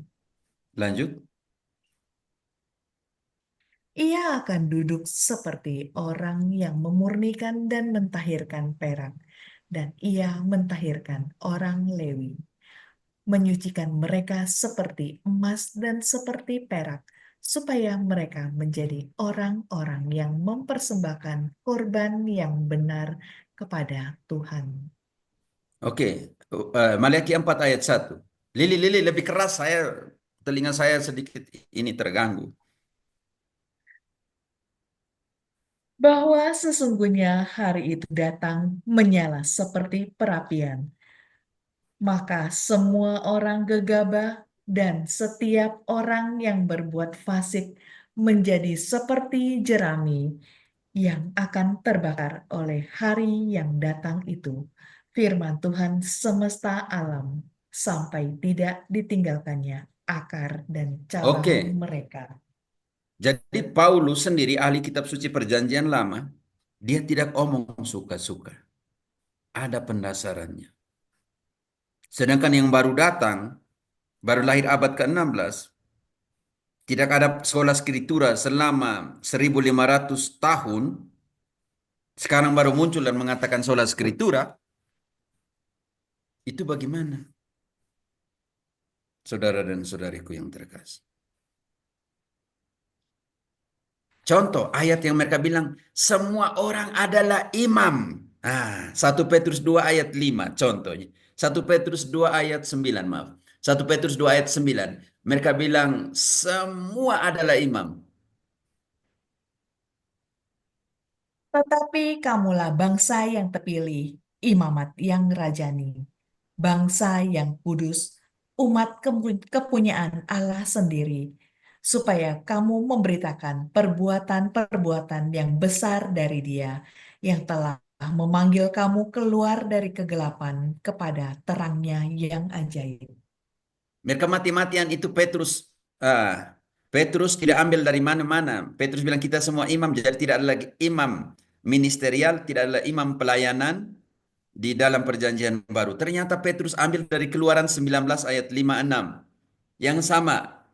Lanjut. Ia akan duduk seperti orang yang memurnikan dan mentahirkan perak, dan ia mentahirkan orang Lewi, menyucikan mereka seperti emas dan seperti perak, supaya mereka menjadi orang-orang yang mempersembahkan korban yang benar kepada Tuhan. Oke, Maliaki 4 ayat 1. Lili, lebih keras, telinga saya sedikit ini terganggu. Bahwa sesungguhnya hari itu datang menyala seperti perapian, maka semua orang gegabah dan setiap orang yang berbuat fasik menjadi seperti jerami yang akan terbakar oleh hari yang datang itu. Firman Tuhan semesta alam sampai tidak ditinggalkannya akar dan cabang Oke, mereka. jadi Paulus sendiri ahli kitab suci perjanjian lama, dia tidak omong suka-suka. Ada pendasarannya. Sedangkan yang baru datang, baru lahir abad ke-16, tidak ada sekolah skriptura selama 1500 tahun, sekarang baru muncul dan mengatakan sola skriptura, itu bagaimana? Saudara dan saudariku yang terkasih. Contoh ayat yang mereka bilang, semua orang adalah imam. 1 Petrus 2 ayat 5 contohnya. 1 Petrus 2 ayat 9, maaf. 1 Petrus 2 ayat 9. Mereka bilang, semua adalah imam. Tetapi kamulah bangsa yang terpilih, imamat yang rajani, bangsa yang kudus, umat kepunyaan Allah sendiri, supaya kamu memberitakan perbuatan-perbuatan yang besar dari Dia, yang telah memanggil kamu keluar dari kegelapan kepada terangnya yang ajaib. Mereka mati-matian itu Petrus tidak ambil dari mana-mana. Petrus bilang kita semua imam, jadi tidak ada lagi imam ministerial, tidak ada imam pelayanan di dalam perjanjian baru. Ternyata Petrus ambil dari Keluaran 19 ayat 5-6. Yang sama.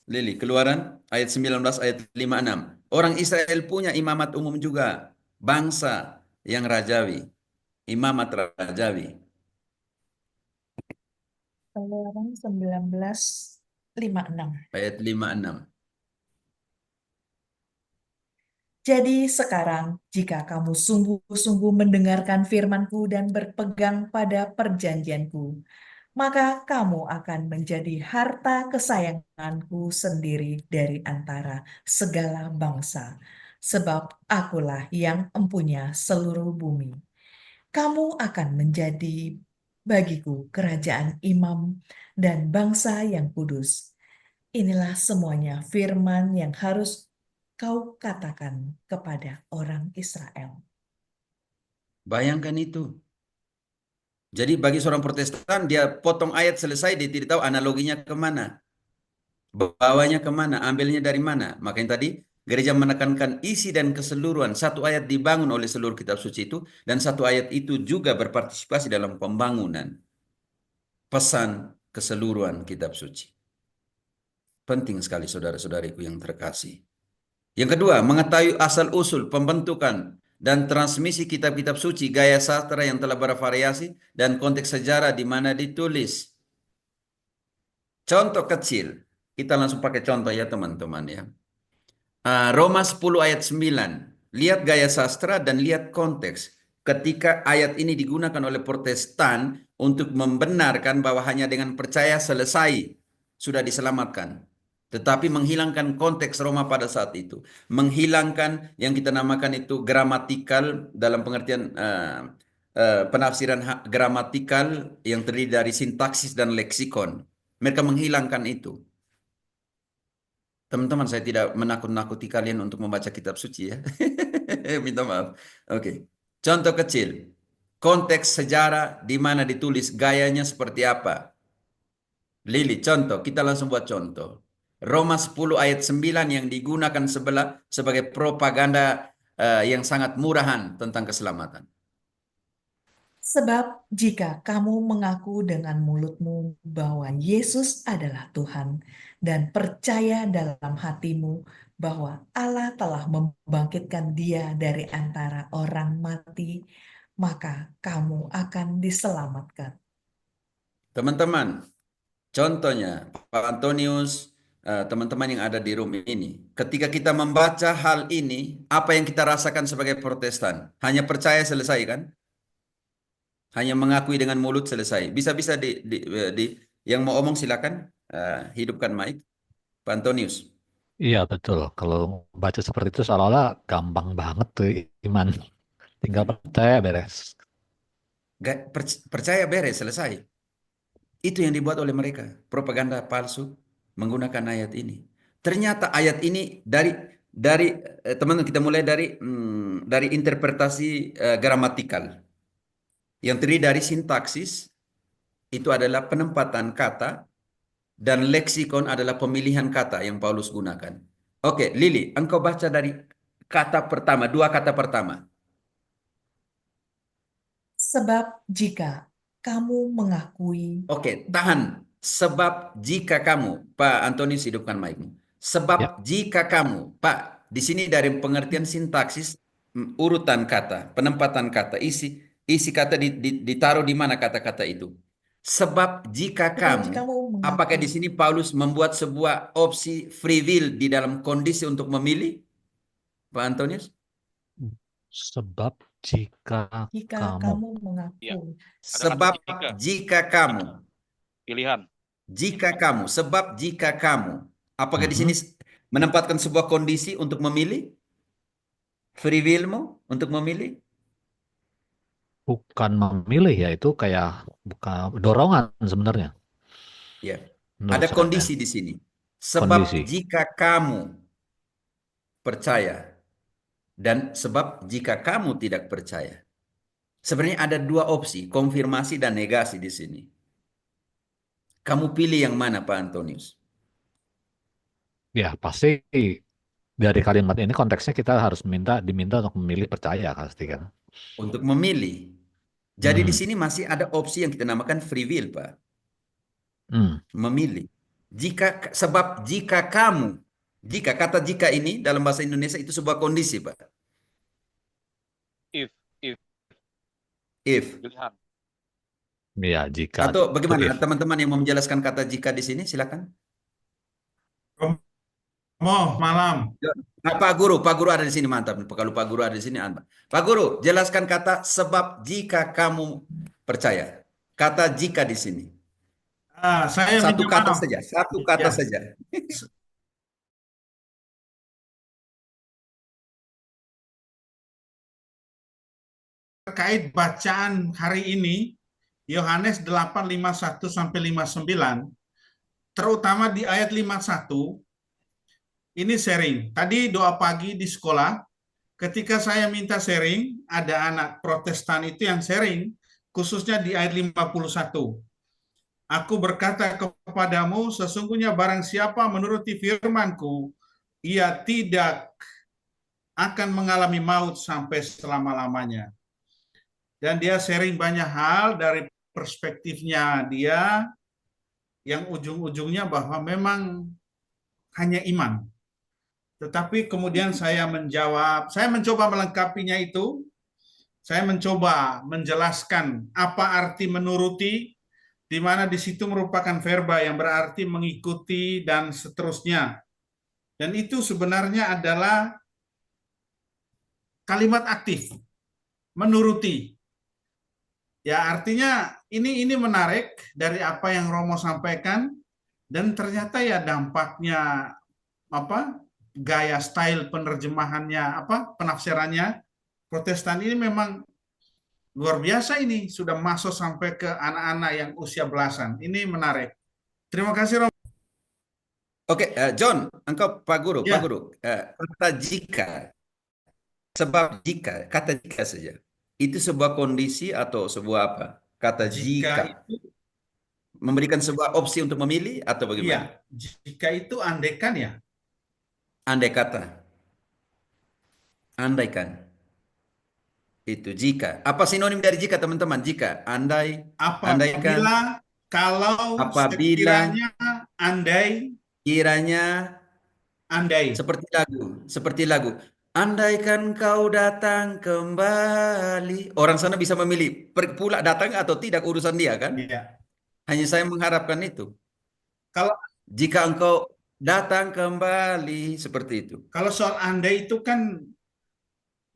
Lili, Keluaran ayat 19 ayat 5-6. Orang Israel punya imamat umum juga. Bangsa yang rajawi. Imamat rajawi. Keluaran 19:5-6. Ayat 5-6. Jadi sekarang, jika kamu sungguh-sungguh mendengarkan firman-Ku dan berpegang pada perjanjian-Ku, maka kamu akan menjadi harta kesayangan-Ku sendiri dari antara segala bangsa, sebab Akulah yang empunya seluruh bumi. Kamu akan menjadi bagiku kerajaan imam dan bangsa yang kudus. Inilah semuanya firman yang harus kau katakan kepada orang Israel. Bayangkan itu. Jadi bagi seorang Protestan, dia potong ayat selesai, dia tidak tahu analoginya kemana. Bawanya kemana, ambilnya dari mana. Makanya tadi gereja menekankan isi dan keseluruhan. Satu ayat dibangun oleh seluruh kitab suci itu, dan satu ayat itu juga berpartisipasi dalam pembangunan. Pesan keseluruhan kitab suci. Penting sekali saudara-saudariku yang terkasih. Yang kedua, mengetahui asal-usul, pembentukan, dan transmisi kitab-kitab suci, gaya sastra yang telah bervariasi, dan konteks sejarah di mana ditulis. Contoh kecil, kita langsung pakai contoh ya teman-teman ya. Roma 10 ayat 9, lihat gaya sastra dan lihat konteks. Ketika ayat ini digunakan oleh Protestan untuk membenarkan bahwa hanya dengan percaya selesai, sudah diselamatkan. Tetapi menghilangkan konteks Roma pada saat itu. Menghilangkan yang kita namakan itu gramatikal dalam pengertian penafsiran gramatikal yang terdiri dari sintaksis dan leksikon. Mereka menghilangkan itu. Teman-teman, saya tidak menakut-nakuti kalian untuk membaca kitab suci ya. Minta maaf. Oke. Contoh kecil, konteks sejarah di mana ditulis, gayanya seperti apa. Lili, contoh, kita langsung buat contoh. Roma 10 ayat 9 yang digunakan sebelah sebagai propaganda yang sangat murahan tentang keselamatan. Sebab jika kamu mengaku dengan mulutmu bahwa Yesus adalah Tuhan dan percaya dalam hatimu bahwa Allah telah membangkitkan Dia dari antara orang mati, maka kamu akan diselamatkan. Teman-teman, contohnya Pak Antonius, teman-teman yang ada di room ini, ketika kita membaca hal ini, apa yang kita rasakan sebagai Protestan? Hanya percaya selesai kan? Hanya mengakui dengan mulut selesai. Bisa-bisa yang mau omong silakan, hidupkan mic. Pak Antonius. Iya betul. Kalau baca seperti itu seolah-olah gampang banget tuh iman. Tinggal percaya beres. Percaya beres selesai. Itu yang dibuat oleh mereka. Propaganda palsu menggunakan ayat ini. Ternyata ayat ini dari teman-teman, kita mulai dari interpretasi gramatikal. Yang terdiri dari sintaksis, itu adalah penempatan kata, dan leksikon adalah pemilihan kata yang Paulus gunakan. Oke, Lili, engkau baca dari kata pertama, dua kata pertama. Sebab jika kamu mengakui Oke, tahan. Sebab jika kamu, Pak Antonius, hidupkan mic-mu. Sebab Ya. jika kamu, Pak, di sini dari pengertian sintaksis, urutan kata, penempatan kata, isi kata ditaruh di mana kata-kata itu. Sebab jika Sebab kamu, kamu apakah di mengakui sini Paulus membuat sebuah opsi free will di dalam kondisi untuk memilih, Pak Antonius? Sebab jika jika kamu. kamu mengakui Ada kata Sebab jika. jika kamu. Pilihan. Jika kamu, sebab jika kamu, apakah di sini Mhm. menempatkan sebuah kondisi untuk memilih? Free willmu untuk memilih? Bukan memilih ya, itu kayak bukan dorongan sebenarnya Ya. menurut Ada saya. kondisi di sini. Sebab Kondisi. jika kamu percaya dan sebab jika kamu tidak percaya. Sebenarnya ada dua opsi, konfirmasi dan negasi di sini. Kamu pilih yang mana, Pak Antonius? Ya pasti dari kalimat ini konteksnya kita harus diminta untuk memilih percaya pasti kan. Untuk memilih. Jadi di Hmm. sini masih ada opsi yang kita namakan free will, Pak. Hmm. Memilih. Sebab jika kamu, jika kata jika ini dalam bahasa Indonesia itu sebuah kondisi, Pak. If. If. Pilihan. Ya jika Atau itu bagaimana if. teman-teman yang mau menjelaskan kata jika di sini, silakan. Romo, malam. Nah, Pak Guru ada di sini, mantap. Kalau Pak Guru ada di sini, mantap. Pak Guru, jelaskan kata sebab jika kamu percaya. Kata jika di sini. Saya Satu minta kata maaf. saja, satu kata Ya. saja. Terkait bacaan hari ini, Yohanes 8:51 sampai 59, terutama di ayat 51, ini sharing. Tadi doa pagi di sekolah, ketika saya minta sharing, ada anak Protestan itu yang sharing, khususnya di ayat 51. Aku berkata kepadamu, sesungguhnya barang siapa menuruti firman-Ku, ia tidak akan mengalami maut sampai selama-lamanya. Dan dia sharing banyak hal dari perspektifnya dia, yang ujung-ujungnya bahwa memang hanya iman. Tetapi kemudian saya menjawab, saya mencoba melengkapinya itu, saya mencoba menjelaskan apa arti menuruti, di mana di situ merupakan verba yang berarti mengikuti dan seterusnya. Dan itu sebenarnya adalah kalimat aktif, menuruti. Ya, artinya ini menarik dari apa yang Romo sampaikan, dan ternyata ya dampaknya gaya style penerjemahannya penafsirannya Protestan ini memang luar biasa, ini sudah masuk sampai ke anak-anak yang usia belasan. Ini menarik. Terima kasih Romo. Oke, John, engkau Pak Guru, Ya. kata jika, sebab jika, kata jika saja. itu sebuah kondisi atau sebuah apa? Kata jika. Jika itu, Memberikan sebuah opsi untuk memilih atau iya, bagaimana? jika itu andaikan ya. Andai kata. Andaikan. Itu jika. Apa sinonim dari jika, teman-teman? Jika. Andai. Andaikan. Apabila, kalau, Apabila. sekiranya, andai, Kiranya. andai. Seperti lagu. Seperti lagu. Andaikan kau datang kembali. Orang sana bisa memilih. Pula datang atau tidak urusan dia kan? Iya. Hanya saya mengharapkan itu. Kalau Jika engkau datang kembali. Seperti itu. kalau soal andai itu kan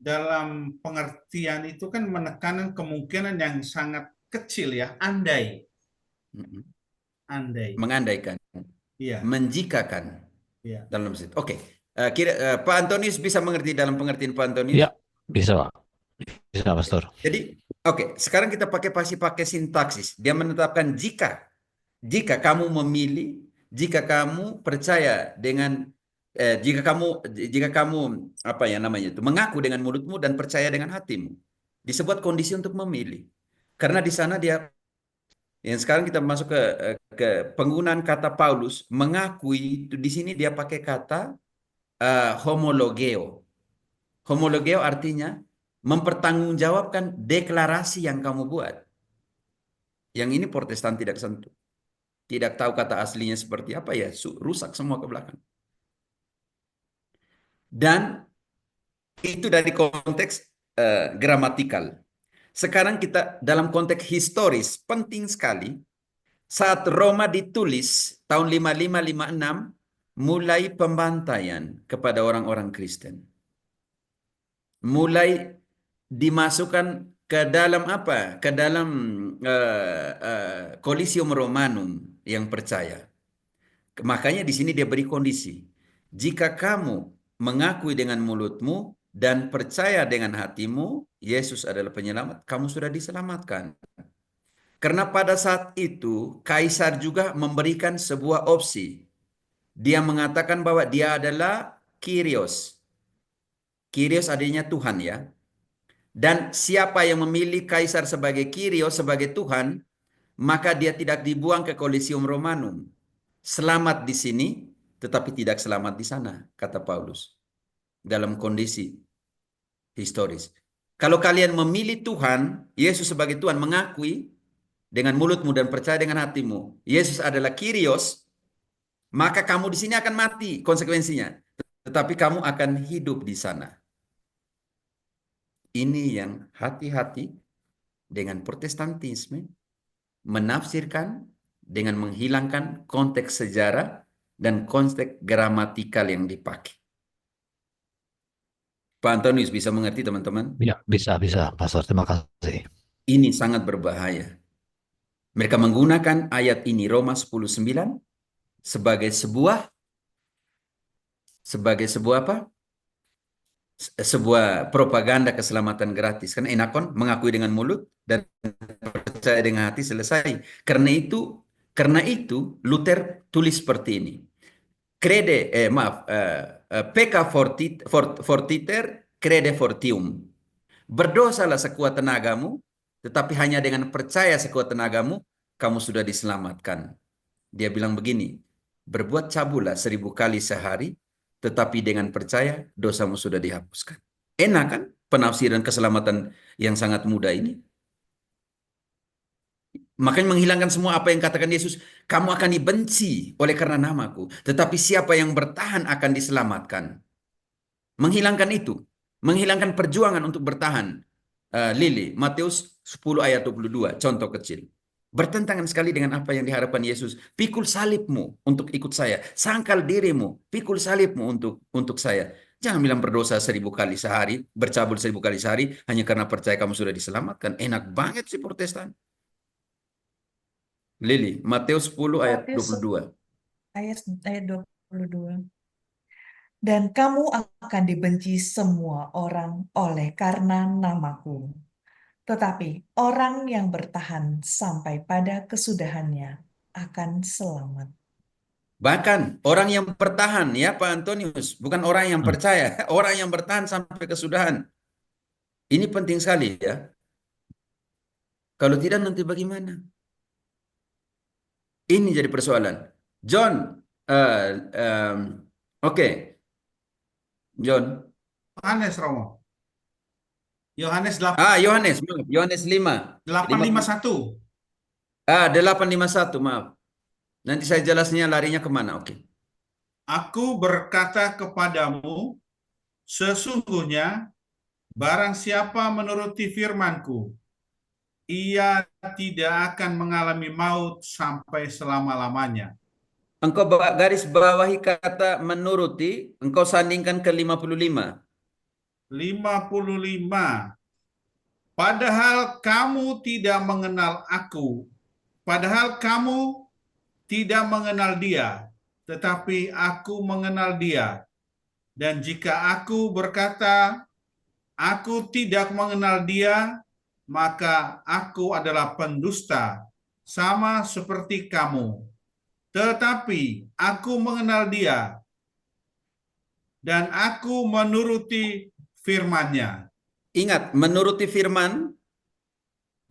dalam pengertian itu kan menekankan kemungkinan yang sangat kecil ya, andai, Mm-mm. andai. Mengandaikan. Iya, Menjikakan. iya. Dalam situ. Oke. Pak Antonius bisa mengerti dalam pengertian Pak Antonius? Ya, bisa Pak. Bisa Pastor. Jadi, oke, sekarang kita pakai sintaksis. Dia menetapkan jika kamu memilih, jika kamu percaya dengan jika kamu apa ya namanya itu, mengaku dengan mulutmu dan percaya dengan hatimu. Disebut kondisi untuk memilih. Karena di sana dia yang sekarang kita masuk ke penggunaan kata Paulus, mengakui itu di sini dia pakai kata homologeo. Homologeo artinya mempertanggungjawabkan deklarasi yang kamu buat. Yang ini Protestan tidak sentuh. Tidak tahu kata aslinya seperti apa ya, rusak semua ke belakang. Dan itu dari konteks gramatikal. Sekarang kita dalam konteks historis, penting sekali. Saat Roma ditulis tahun 55-56, mulai pembantaian kepada orang-orang Kristen. Mulai dimasukkan ke dalam apa? Ke dalam Colisium Romanum yang percaya. Makanya di sini dia beri kondisi. Jika kamu mengakui dengan mulutmu dan percaya dengan hatimu, Yesus adalah penyelamat, kamu sudah diselamatkan. Karena pada saat itu, Kaisar juga memberikan sebuah opsi. Dia mengatakan bahwa dia adalah Kyrios. Kyrios adanya Tuhan ya. Dan siapa yang memilih Kaisar sebagai Kyrios, sebagai Tuhan, maka dia tidak dibuang ke Colisium Romanum. Selamat di sini, tetapi tidak selamat di sana, kata Paulus. Dalam kondisi historis. Kalau kalian memilih Tuhan, Yesus sebagai Tuhan, mengakui dengan mulutmu dan percaya dengan hatimu, Yesus adalah Kyrios, maka kamu di sini akan mati konsekuensinya. Tetapi kamu akan hidup di sana. Ini yang hati-hati dengan Protestantisme menafsirkan dengan menghilangkan konteks sejarah dan konteks gramatikal yang dipakai. Pak Antonius bisa mengerti teman-teman? Ya, bisa Pastor. Terima kasih. Ini sangat berbahaya. Mereka menggunakan ayat ini Roma 10:9 sebagai sebuah apa? Sebuah propaganda keselamatan gratis. Kan enakon mengakui dengan mulut dan percaya dengan hati selesai. Karena itu Luther tulis seperti ini. Pecca fortiter, crede fortium. Berdosalah sekuat tenagamu, tetapi hanya dengan percaya sekuat tenagamu, kamu sudah diselamatkan. Dia bilang begini, berbuat cabullah 1000 kali sehari, tetapi dengan percaya dosamu sudah dihapuskan. Enak kan penafsiran keselamatan yang sangat mudah ini? Makanya menghilangkan semua apa yang katakan Yesus, kamu akan dibenci oleh karena namaku, tetapi siapa yang bertahan akan diselamatkan. Menghilangkan itu, menghilangkan perjuangan untuk bertahan. Lili, Matius 10 ayat 22, contoh kecil. Bertentangan sekali dengan apa yang diharapkan Yesus. Pikul salibmu untuk ikut saya. Sangkal dirimu, pikul salibmu untuk saya. Jangan bilang berdosa 1000 kali sehari, bercabul 1000 kali sehari, hanya karena percaya kamu sudah diselamatkan. Enak banget sih Protestan. Lili, Matius 10 ayat Matius 22. ayat 22. Dan kamu akan dibenci semua orang oleh karena namaku. Tetapi orang yang bertahan sampai pada kesudahannya akan selamat. Bahkan orang yang bertahan ya Pak Antonius, bukan orang yang percaya, orang yang bertahan sampai kesudahan. Ini penting sekali ya. Kalau tidak nanti bagaimana? Ini jadi persoalan. John, eh, em, oke, John. Yohanes, Romo. Yohanes 8, Yohanes, maaf, Yohanes 5. 8:51. 8:51, maaf. Nanti saya jelasnya larinya kemana, oke. Aku berkata kepadamu, sesungguhnya barang siapa menuruti firman-Ku, ia tidak akan mengalami maut sampai selama-lamanya. Engkau garis bawahi kata menuruti, engkau sandingkan ke 55. 55. Padahal kamu tidak mengenal aku, padahal kamu tidak mengenal dia, tetapi aku mengenal dia. Dan jika aku berkata, aku tidak mengenal dia, maka aku adalah pendusta, sama seperti kamu. Tetapi aku mengenal dia, dan aku menuruti firman-Nya. Ingat, menuruti firman,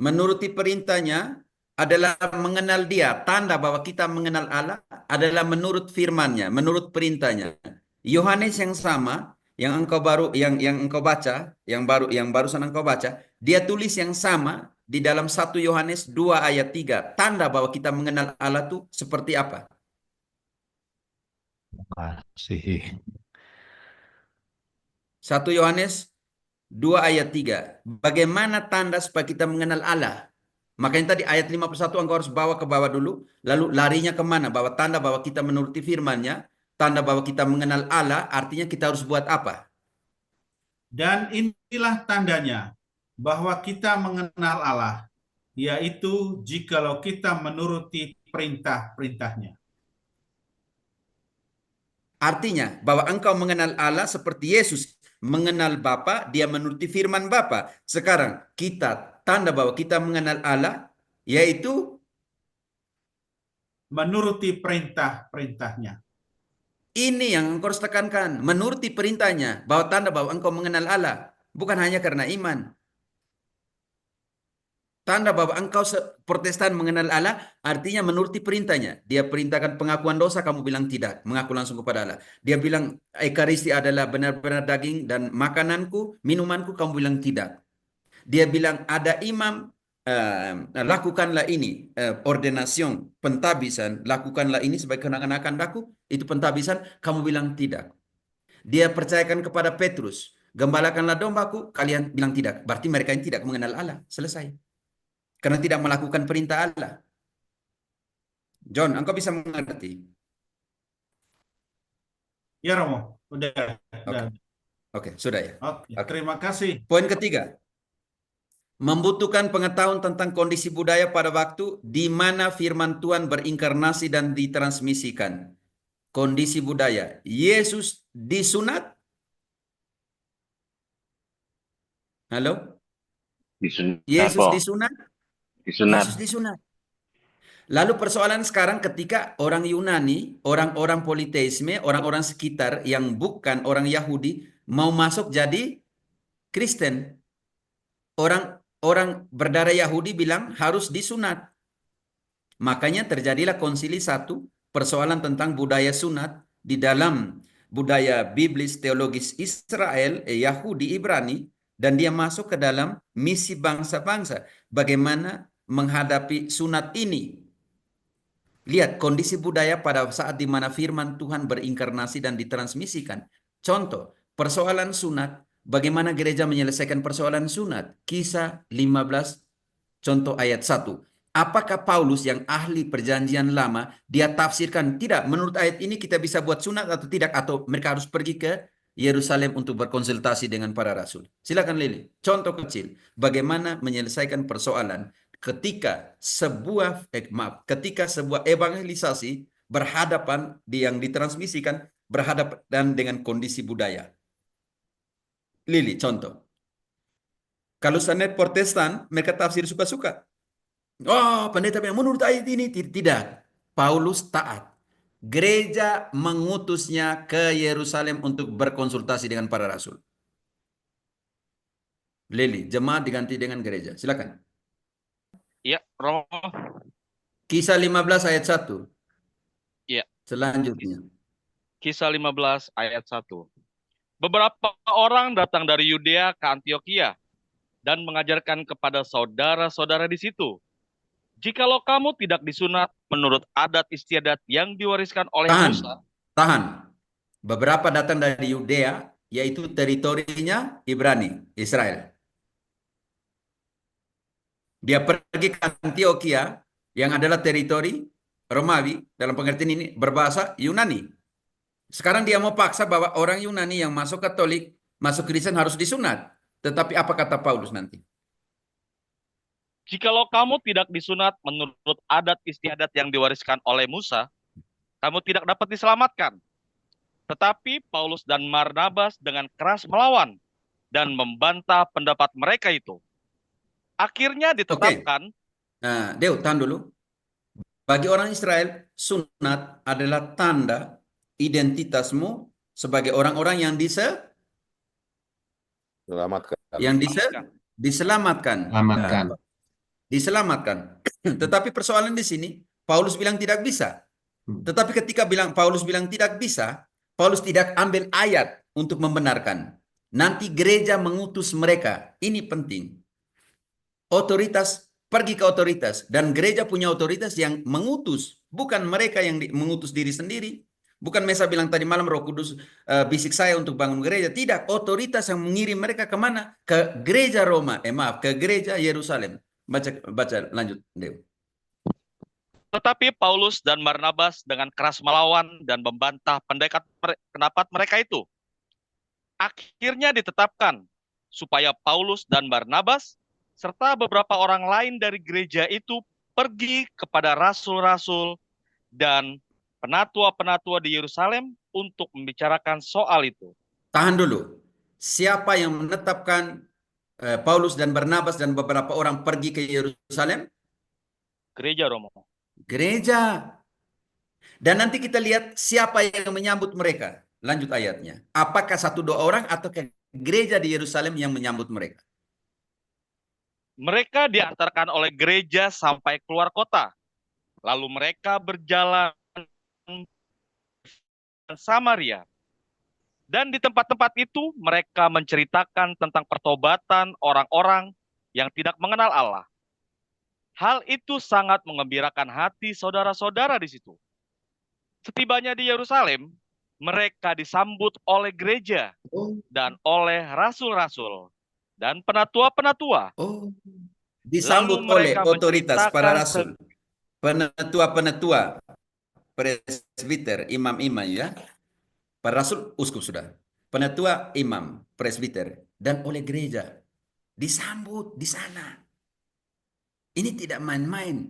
menuruti perintahnya adalah mengenal dia. Tanda bahwa kita mengenal Allah adalah menurut firman-Nya, menurut perintahnya. Yohanes yang sama, yang engkau baca, yang barusan engkau baca, dia tulis yang sama di dalam 1 Yohanes 2 ayat 3. Tanda bahwa kita mengenal Allah itu seperti apa? Kasih. 1 Yohanes 2 ayat 3. Bagaimana tanda supaya kita mengenal Allah? Makanya tadi ayat 51 engkau harus bawa ke bawah dulu. Lalu larinya kemana? Bahwa tanda bahwa kita menuruti firman-Nya. Tanda bahwa kita mengenal Allah. Artinya kita harus buat apa? Dan inilah tandanya bahwa kita mengenal Allah, yaitu jikalau kita menuruti perintah-perintahnya. Artinya bahwa engkau mengenal Allah seperti Yesus mengenal Bapa, dia menuruti firman Bapa. Sekarang kita tanda bahwa kita mengenal Allah yaitu Menuruti perintah-perintahnya. ini yang engkau harus tekankan, menuruti perintahnya, bahwa tanda bahwa engkau mengenal Allah, bukan hanya karena iman. Tanda bahwa engkau Protestan mengenal Allah, artinya menuruti perintahnya. Dia perintahkan pengakuan dosa, kamu bilang tidak, mengaku langsung kepada Allah. Dia bilang Ekaristi adalah benar-benar daging dan makananku, minumanku, kamu bilang tidak. Dia bilang ada imam, lakukanlah ini, ordenasiun, pentabisan, lakukanlah ini sebagai kenakan-kenakan daku, itu pentabisan, kamu bilang tidak. Dia percayakan kepada Petrus, gembalakanlah dombaku, kalian bilang tidak. Berarti mereka ini tidak mengenal Allah, selesai. Karena tidak melakukan perintah Allah. John, engkau bisa mengerti? Ya, Romo. Udah. Oke, sudah ya. Oke, terima kasih. Poin ketiga. Membutuhkan pengetahuan tentang kondisi budaya pada waktu di mana firman Tuhan berinkarnasi dan ditransmisikan. Kondisi budaya. Yesus disunat? Halo? Disunat, Yesus po. disunat? Disunat. Yesus disunat. Lalu persoalan sekarang ketika orang Yunani, orang-orang politeisme, orang-orang sekitar yang bukan orang Yahudi mau masuk jadi Kristen. Orang berdarah Yahudi bilang harus disunat. Makanya terjadilah konsili 1, persoalan tentang budaya sunat di dalam budaya biblis teologis Israel, Yahudi, Ibrani, dan dia masuk ke dalam misi bangsa-bangsa. Bagaimana menghadapi sunat ini? Lihat kondisi budaya pada saat di mana firman Tuhan berinkarnasi dan ditransmisikan. Contoh, persoalan sunat, bagaimana gereja menyelesaikan persoalan sunat? Kisah 15, contoh ayat 1. Apakah Paulus yang ahli perjanjian lama, dia tafsirkan, tidak, menurut ayat ini kita bisa buat sunat atau tidak, atau mereka harus pergi ke Yerusalem untuk berkonsultasi dengan para rasul. Silakan Lili, contoh kecil, bagaimana menyelesaikan persoalan ketika sebuah evangelisasi berhadapan yang ditransmisikan berhadapan dengan kondisi budaya. Lili, contoh. Kalau sanet Protestan, mereka tafsir suka-suka. Oh, pendeta bilang menurut ayat ini tidak. Paulus taat. Gereja mengutusnya ke Yerusalem untuk berkonsultasi dengan para rasul. Lili, jemaat diganti dengan gereja. Silakan. Iya, Romo. Kisah 15 ayat 1. Iya, Selanjutnya. Kisah 15 ayat 1. Beberapa orang datang dari Yudea ke Antioquia dan mengajarkan kepada saudara-saudara di situ, jikalau kamu tidak disunat menurut adat istiadat yang diwariskan oleh Musa. Tahan. Beberapa datang dari Yudea, yaitu teritorinya Ibrani, Israel. Dia pergi ke Antioquia, yang adalah teritori Romawi, dalam pengertian ini berbahasa Yunani. Sekarang dia mau paksa bahwa orang Yunani yang masuk Katolik, masuk Kristen harus disunat. Tetapi apa kata Paulus nanti? Jikalau kamu tidak disunat menurut adat istiadat yang diwariskan oleh Musa, kamu tidak dapat diselamatkan. Tetapi Paulus dan Barnabas dengan keras melawan dan membantah pendapat mereka itu. Akhirnya ditetapkan. Nah, Deo, tahan dulu. Bagi orang Israel, sunat adalah tanda identitasmu sebagai orang-orang yang Selamatkan. diselamatkan. Selamatkan. Nah, diselamatkan. Tetapi persoalan di sini, Paulus bilang tidak bisa. Tetapi ketika Paulus bilang tidak bisa, Paulus tidak ambil ayat untuk membenarkan. Nanti gereja mengutus mereka. Ini penting. Otoritas pergi ke otoritas, dan gereja punya otoritas yang mengutus, bukan mereka yang mengutus diri sendiri. Bukan Mesa bilang tadi malam Roh Kudus bisik saya untuk bangun gereja. Tidak, otoritas yang mengirim mereka kemana? Ke gereja Roma, ke gereja Yerusalem. Baca lanjut, Dew. Tetapi Paulus dan Barnabas dengan keras melawan dan membantah pendapat mereka itu. Akhirnya ditetapkan supaya Paulus dan Barnabas serta beberapa orang lain dari gereja itu pergi kepada rasul-rasul dan penatua-penatua di Yerusalem untuk membicarakan soal itu. Tahan dulu. Siapa yang menetapkan Paulus dan Barnabas dan beberapa orang pergi ke Yerusalem? Gereja Romo. Gereja. Dan nanti kita lihat siapa yang menyambut mereka. Lanjut ayatnya. Apakah 1-2 orang atau ke gereja di Yerusalem yang menyambut mereka? Mereka diantarkan oleh gereja sampai keluar kota. Lalu mereka berjalan ke Samaria. Dan di tempat-tempat itu mereka menceritakan tentang pertobatan orang-orang yang tidak mengenal Allah. Hal itu sangat mengembirakan hati saudara-saudara di situ. Setibanya di Yerusalem, mereka disambut oleh gereja dan oleh rasul-rasul dan penatua-penatua. Disambut oleh otoritas para rasul, penatua-penatua, presbiter, imam-imam ya. Para rasul uskup sudah. Penatua, imam, presbiter, dan oleh gereja. Disambut di sana. Ini tidak main-main.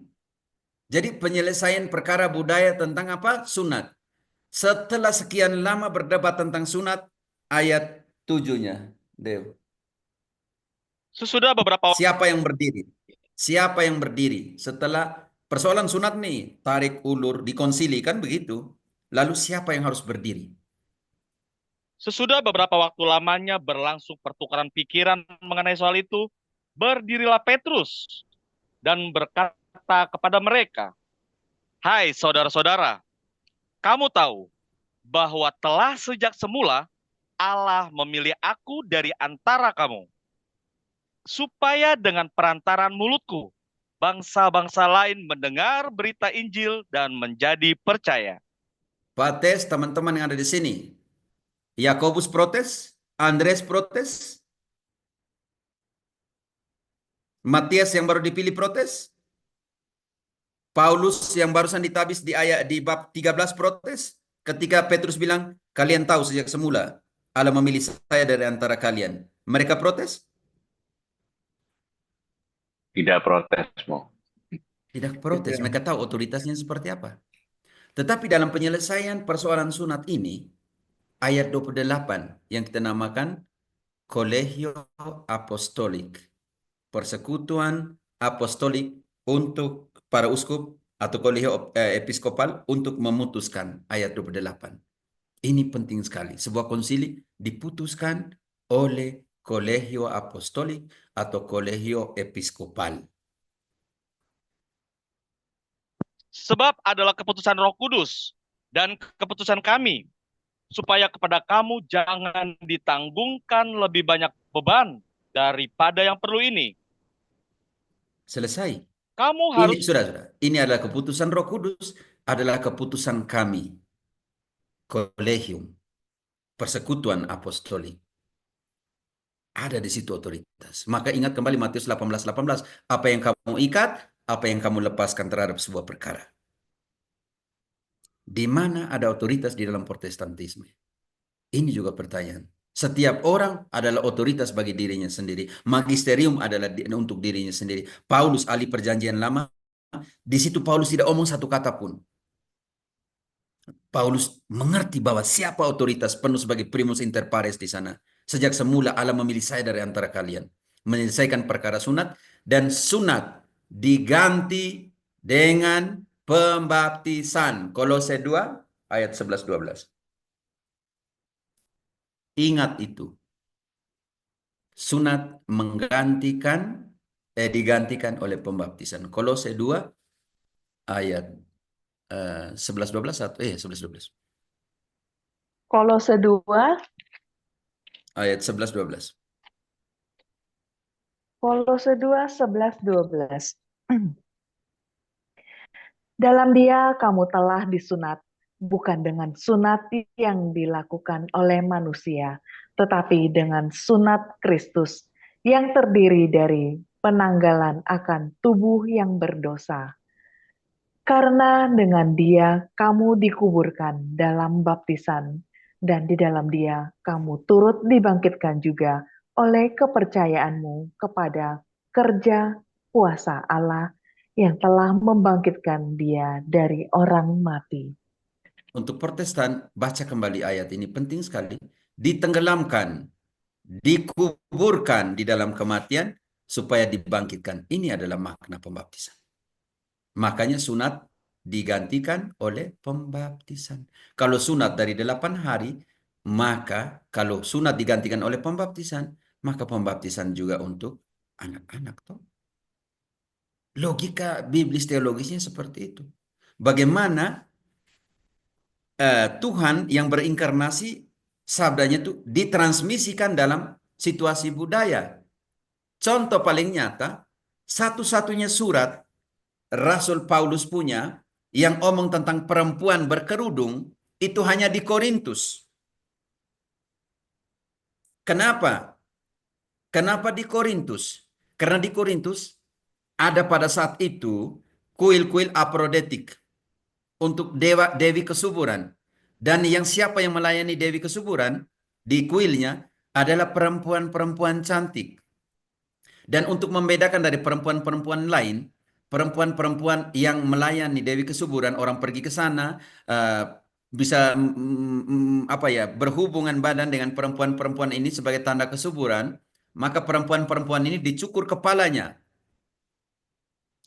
Jadi penyelesaian perkara budaya tentang apa? Sunat. Setelah sekian lama berdebat tentang sunat, ayat 7-nya, Dew. Sesudah beberapa waktu. Siapa yang berdiri? Siapa yang berdiri? Setelah persoalan sunat nih, tarik ulur, dikonsili, kan begitu. Lalu siapa yang harus berdiri? Sesudah beberapa waktu lamanya berlangsung pertukaran pikiran mengenai soal itu, berdirilah Petrus dan berkata kepada mereka, "Hai saudara-saudara, kamu tahu bahwa telah sejak semula Allah memilih aku dari antara kamu, supaya dengan perantaran mulutku, bangsa-bangsa lain mendengar berita Injil dan menjadi percaya." Protes teman-teman yang ada di sini. Yakobus protes, Andreas protes, Matias yang baru dipilih protes, Paulus yang barusan ditabis di bab 13 protes, ketika Petrus bilang, kalian tahu sejak semula Allah memilih saya dari antara kalian. Mereka protes? Tidak protes, Mo. Tidak protes, mereka tahu otoritasnya seperti apa. Tetapi dalam penyelesaian persoalan sunat ini, ayat 28 yang kita namakan Kolegio Apostolik, persekutuan apostolik untuk para uskup atau kolegio episkopal untuk memutuskan, ayat 28. Ini penting sekali. Sebuah konsili diputuskan oleh kolegio apostolik atau kolegio episkopal. Sebab adalah keputusan Roh Kudus dan keputusan kami, supaya kepada kamu jangan ditanggungkan lebih banyak beban daripada yang perlu ini. Selesai. Kamu Ini harus saudara, ini adalah keputusan Roh Kudus, adalah keputusan kami, kolegium, persekutuan apostolik. Ada di situ otoritas. Maka ingat kembali Matius 18:18, apa yang kamu ikat, apa yang kamu lepaskan terhadap sebuah perkara. Di mana ada otoritas di dalam Protestantisme? Ini juga pertanyaan. Setiap orang adalah otoritas bagi dirinya sendiri. Magisterium adalah untuk dirinya sendiri. Paulus, ahli perjanjian lama, di situ Paulus tidak omong satu kata pun. Paulus mengerti bahwa siapa otoritas penuh sebagai primus inter pares di sana. Sejak semula Allah memilih saya dari antara kalian. Menyelesaikan perkara sunat. Dan sunat diganti dengan pembaptisan. Kolose 2 ayat 11-12. Ingat itu. Sunat digantikan oleh pembaptisan. Kolose 2 ayat 11-12 atau 11-12. Kolose 2, Ayat 11-12. Kolose 2, 11, 12. Dalam Dia kamu telah disunat, bukan dengan sunat yang dilakukan oleh manusia, tetapi dengan sunat Kristus yang terdiri dari penanggalan akan tubuh yang berdosa. Karena dengan Dia kamu dikuburkan dalam baptisan, dan di dalam Dia kamu turut dibangkitkan juga oleh kepercayaanmu kepada kerja kuasa Allah yang telah membangkitkan Dia dari orang mati. Untuk Protestan, baca kembali ayat ini, penting sekali. Ditenggelamkan, dikuburkan di dalam kematian, supaya dibangkitkan. Ini adalah makna pembaptisan. Makanya sunat digantikan oleh pembaptisan. Kalau sunat dari 8 hari, maka kalau sunat digantikan oleh pembaptisan, maka pembaptisan juga untuk anak-anak. Toh. Logika biblis teologisnya seperti itu. Bagaimana Tuhan yang berinkarnasi, sabdanya itu ditransmisikan dalam situasi budaya. Contoh paling nyata, satu-satunya surat Rasul Paulus punya yang omong tentang perempuan berkerudung itu hanya di Korintus. Kenapa? Kenapa di Korintus? Karena di Korintus ada pada saat itu kuil-kuil Aphrodite untuk dewi kesuburan. Dan siapa yang melayani dewi kesuburan di kuilnya adalah perempuan-perempuan cantik. Dan untuk membedakan dari perempuan-perempuan lain, perempuan-perempuan yang melayani dewi kesuburan, orang pergi ke sana bisa berhubungan badan dengan perempuan-perempuan ini sebagai tanda kesuburan, maka perempuan-perempuan ini dicukur kepalanya,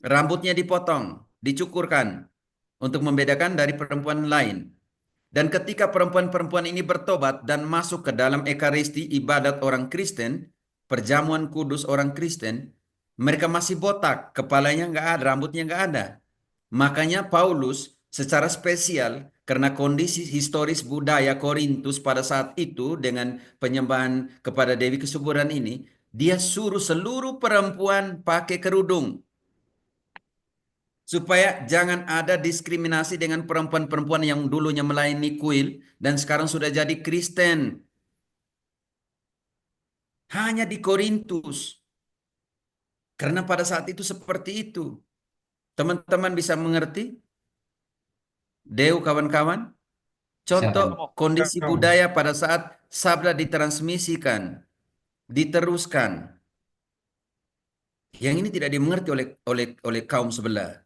rambutnya dipotong, dicukurkan untuk membedakan dari perempuan lain. Dan ketika perempuan-perempuan ini bertobat dan masuk ke dalam ekaristi ibadat orang Kristen, perjamuan kudus orang Kristen, mereka masih botak, kepalanya nggak ada, rambutnya nggak ada. Makanya Paulus secara spesial karena kondisi historis budaya Korintus pada saat itu dengan penyembahan kepada Dewi Kesuburan ini, dia suruh seluruh perempuan pakai kerudung. Supaya jangan ada diskriminasi dengan perempuan-perempuan yang dulunya melayani kuil dan sekarang sudah jadi Kristen. Hanya di Korintus. Karena pada saat itu seperti itu. Teman-teman bisa mengerti? Deu kawan-kawan? Contoh kondisi budaya pada saat sabda ditransmisikan, diteruskan. Yang ini tidak dimengerti oleh kaum sebelah.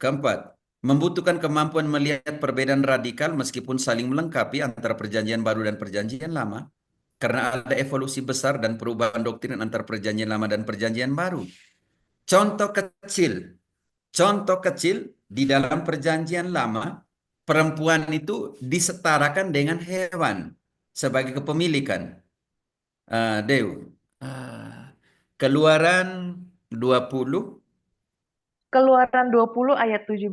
Keempat, membutuhkan kemampuan melihat perbedaan radikal meskipun saling melengkapi antara perjanjian baru dan perjanjian lama. Karena ada evolusi besar dan perubahan doktrin antara perjanjian lama dan perjanjian baru. Contoh kecil di dalam perjanjian lama, perempuan itu disetarakan dengan hewan sebagai kepemilikan. Keluaran 20 Keluaran 20 ayat 17.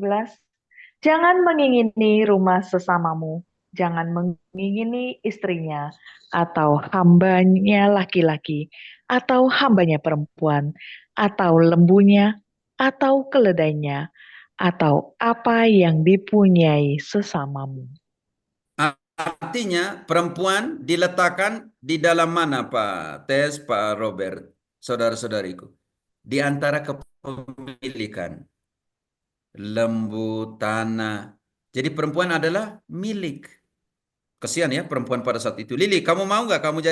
Jangan mengingini rumah sesamamu, jangan mengingini istrinya, atau hambanya laki-laki, atau hambanya perempuan, atau lembunya, atau keledainya, atau apa yang dipunyai sesamamu. Artinya perempuan diletakkan di dalam mana, Pak Tes, Pak Robert, saudara-saudariku? Di antara kepemilikan, lembu, tanah. Jadi perempuan adalah milik. Kesian ya perempuan pada saat itu. Lili, kamu mau nggak kamu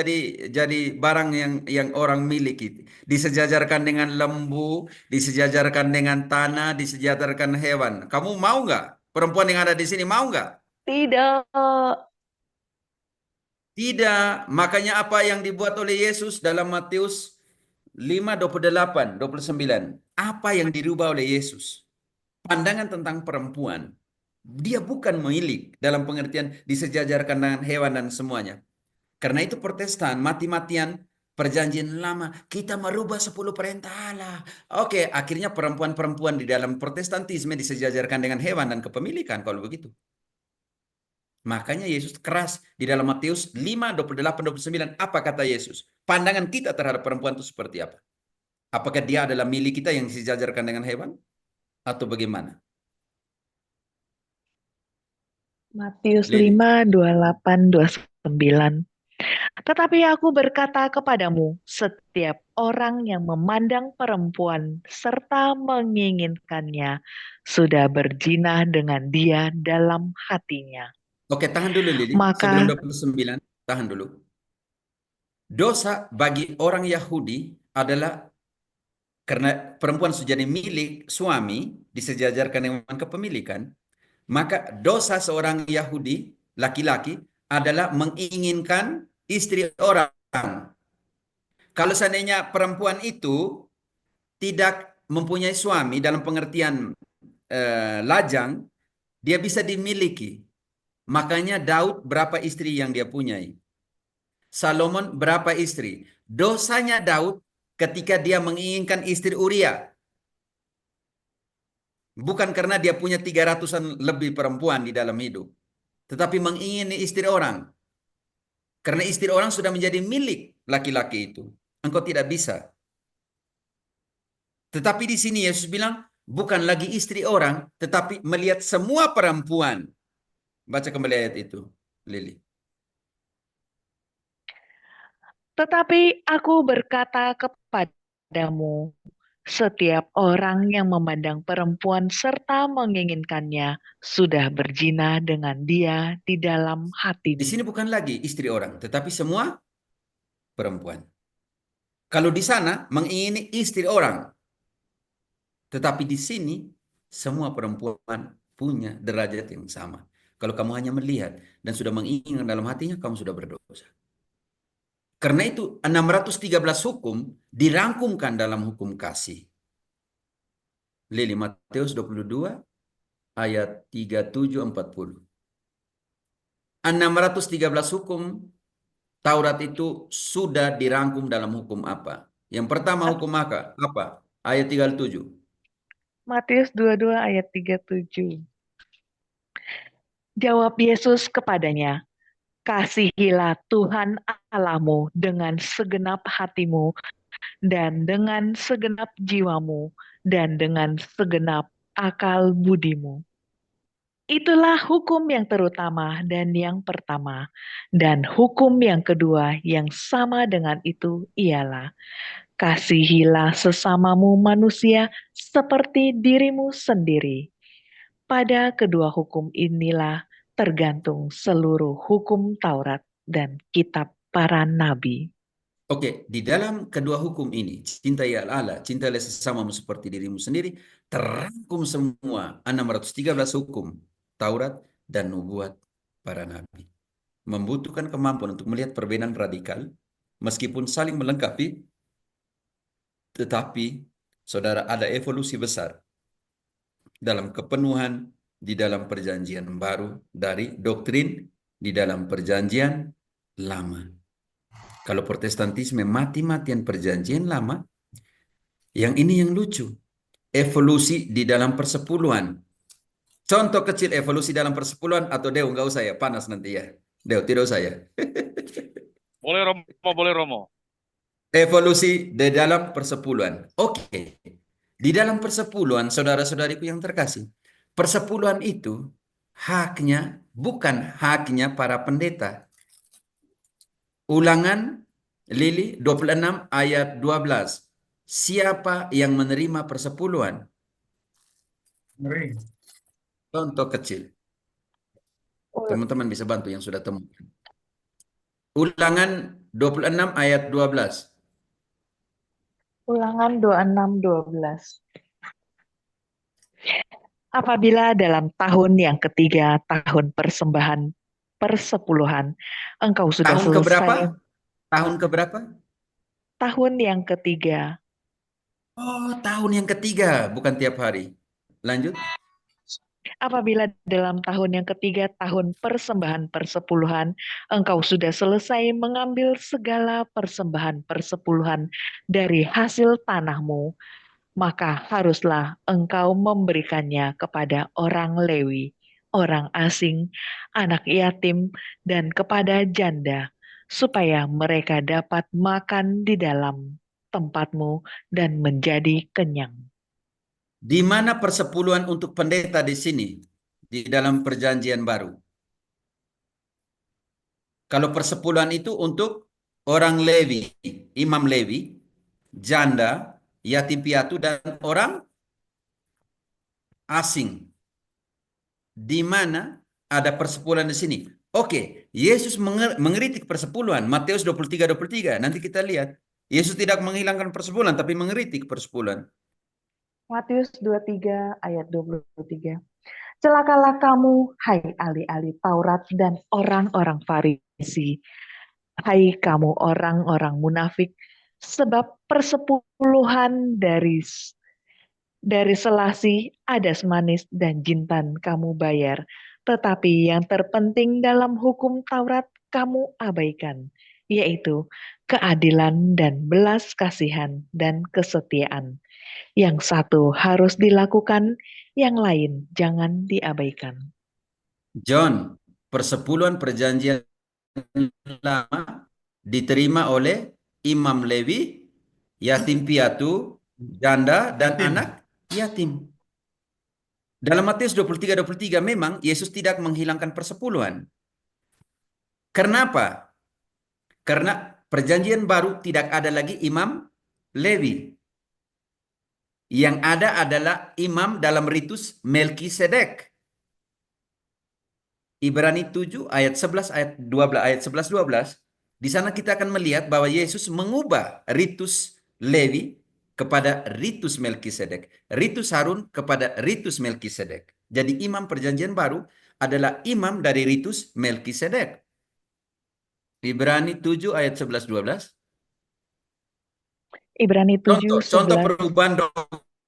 jadi barang yang orang miliki? Disejajarkan dengan lembu, disejajarkan dengan tanah, disejajarkan hewan. Kamu mau nggak? Perempuan yang ada di sini mau nggak? Tidak. Tidak. Makanya apa yang dibuat oleh Yesus dalam Matius 5:28, 29. Apa yang dirubah oleh Yesus? Pandangan tentang perempuan. Dia bukan milik dalam pengertian disejajarkan dengan hewan dan semuanya. Karena itu Protestan mati-matian perjanjian lama. Kita merubah 10 perintah Allah. Oke, akhirnya perempuan-perempuan di dalam Protestantisme disejajarkan dengan hewan dan kepemilikan kalau begitu. Makanya Yesus keras di dalam Matius 5:28, 29. Apa kata Yesus? Pandangan kita terhadap perempuan itu seperti apa? Apakah dia adalah milik kita yang disejajarkan dengan hewan? Atau bagaimana? Matius Lili. 5, 28, 29. Tetapi aku berkata kepadamu, setiap orang yang memandang perempuan serta menginginkannya sudah berzina dengan dia dalam hatinya. Oke, tahan dulu Lili. Maka- Sebelum 29, tahan dulu. Dosa bagi orang Yahudi adalah karena perempuan sudah jadi milik suami, disejajarkan dengan kepemilikan, maka dosa seorang Yahudi, laki-laki, adalah menginginkan istri orang. Kalau seandainya perempuan itu tidak mempunyai suami dalam pengertian lajang, dia bisa dimiliki. Makanya Daud berapa istri yang dia punyai? Salomon berapa istri? Dosanya Daud ketika dia menginginkan istri Uria. Bukan karena dia punya 300-an lebih perempuan di dalam hidup. Tetapi mengingini istri orang. Karena istri orang sudah menjadi milik laki-laki itu. Engkau tidak bisa. Tetapi di sini Yesus bilang, bukan lagi istri orang, tetapi melihat semua perempuan. Baca kembali ayat itu, Lili. Tetapi aku berkata kepadamu, setiap orang yang memandang perempuan serta menginginkannya sudah berzina dengan dia di dalam Di hatinya. sini bukan lagi istri orang, tetapi semua perempuan. Kalau di sana mengingini istri orang, tetapi di sini semua perempuan punya derajat yang sama. Kalau kamu hanya melihat dan sudah menginginkan dalam hatinya, kamu sudah berdosa. Karena itu 613 hukum dirangkumkan dalam hukum kasih. Lili, Matius 22 ayat 37-40. 613 hukum Taurat itu sudah dirangkum dalam hukum apa? Yang pertama hukum apa? Ayat 37. Matius 22 ayat 37. Jawab Yesus kepadanya, kasihilah Tuhan Allahmu dengan segenap hatimu dan dengan segenap jiwamu dan dengan segenap akal budimu. Itulah hukum yang terutama dan yang pertama. Dan hukum yang kedua yang sama dengan itu ialah, kasihilah sesamamu manusia seperti dirimu sendiri. Pada kedua hukum inilah tergantung seluruh hukum Taurat dan kitab para nabi. Oke, di dalam kedua hukum ini, cintai Allah, cintailah sesamamu seperti dirimu sendiri, terangkum semua 613 hukum Taurat dan nubuat para nabi. Membutuhkan kemampuan untuk melihat perbedaan radikal, meskipun saling melengkapi, tetapi saudara ada evolusi besar dalam kepenuhan di dalam perjanjian baru dari doktrin di dalam perjanjian lama. Kalau Protestantisme mati-matian perjanjian lama, yang ini yang lucu. evolusi di dalam persepuluhan. Contoh kecil evolusi dalam persepuluhan, atau Deo nggak usah ya, panas nanti ya. Deo, tidak usah ya. Boleh Romo, boleh Romo. Evolusi di dalam persepuluhan. Oke. Di dalam persepuluhan, saudara-saudariku yang terkasih, persepuluhan itu haknya bukan haknya para pendeta. Ulangan Lili 26 ayat 12. Siapa yang menerima persepuluhan? Ngeri. Contoh kecil. Teman-teman bisa bantu yang sudah temukan. Ulangan 26 ayat 12. Ulangan 26:12. Apabila dalam tahun yang ketiga, tahun persembahan persepuluhan, engkau sudah Tahun keberapa? selesai. Tahun keberapa? Tahun yang ketiga. Oh, tahun yang ketiga, bukan tiap hari. Lanjut. Apabila dalam tahun yang ketiga, tahun persembahan persepuluhan, engkau sudah selesai mengambil segala persembahan persepuluhan dari hasil tanahmu, maka haruslah engkau memberikannya kepada orang Lewi, orang asing, anak yatim, dan kepada janda, supaya mereka dapat makan di dalam tempatmu dan menjadi kenyang. Di mana persepuluhan untuk pendeta di sini? Di dalam perjanjian baru. Kalau persepuluhan itu untuk orang Lewi, imam Lewi, janda, yatim piatu, dan orang asing. Di mana ada persepuluhan di sini? Oke, Yesus mengeritik persepuluhan. Matius 23:23. Nanti kita lihat. Yesus tidak menghilangkan persepuluhan, tapi mengeritik persepuluhan. Matius 23 ayat 23. Celakalah kamu, hai ahli-ahli Taurat dan orang-orang Farisi, hai kamu orang-orang munafik, sebab persepuluhan dari selasi, adas manis, dan jintan kamu bayar, tetapi yang terpenting dalam hukum Taurat kamu abaikan, yaitu keadilan dan belas kasihan dan kesetiaan. Yang satu harus dilakukan, yang lain jangan diabaikan. John, persepuluhan perjanjian lama diterima oleh imam Lewi, yatim piatu, janda, dan Yatim. anak yatim. Dalam Matius 23:23 memang Yesus tidak menghilangkan persepuluhan. Kenapa? Karena perjanjian baru tidak ada lagi imam Lewi. Yang ada adalah imam dalam ritus Melkisedek. Ibrani 7 ayat 11 ayat 12 ayat 11 12. Di sana kita akan melihat bahwa Yesus mengubah ritus Lewi kepada ritus Melkisedek, ritus Harun kepada ritus Melkisedek. Jadi imam perjanjian baru adalah imam dari ritus Melkisedek. Ibrani 7 ayat 11 12. Ibrani 7, Contoh 11. perubahan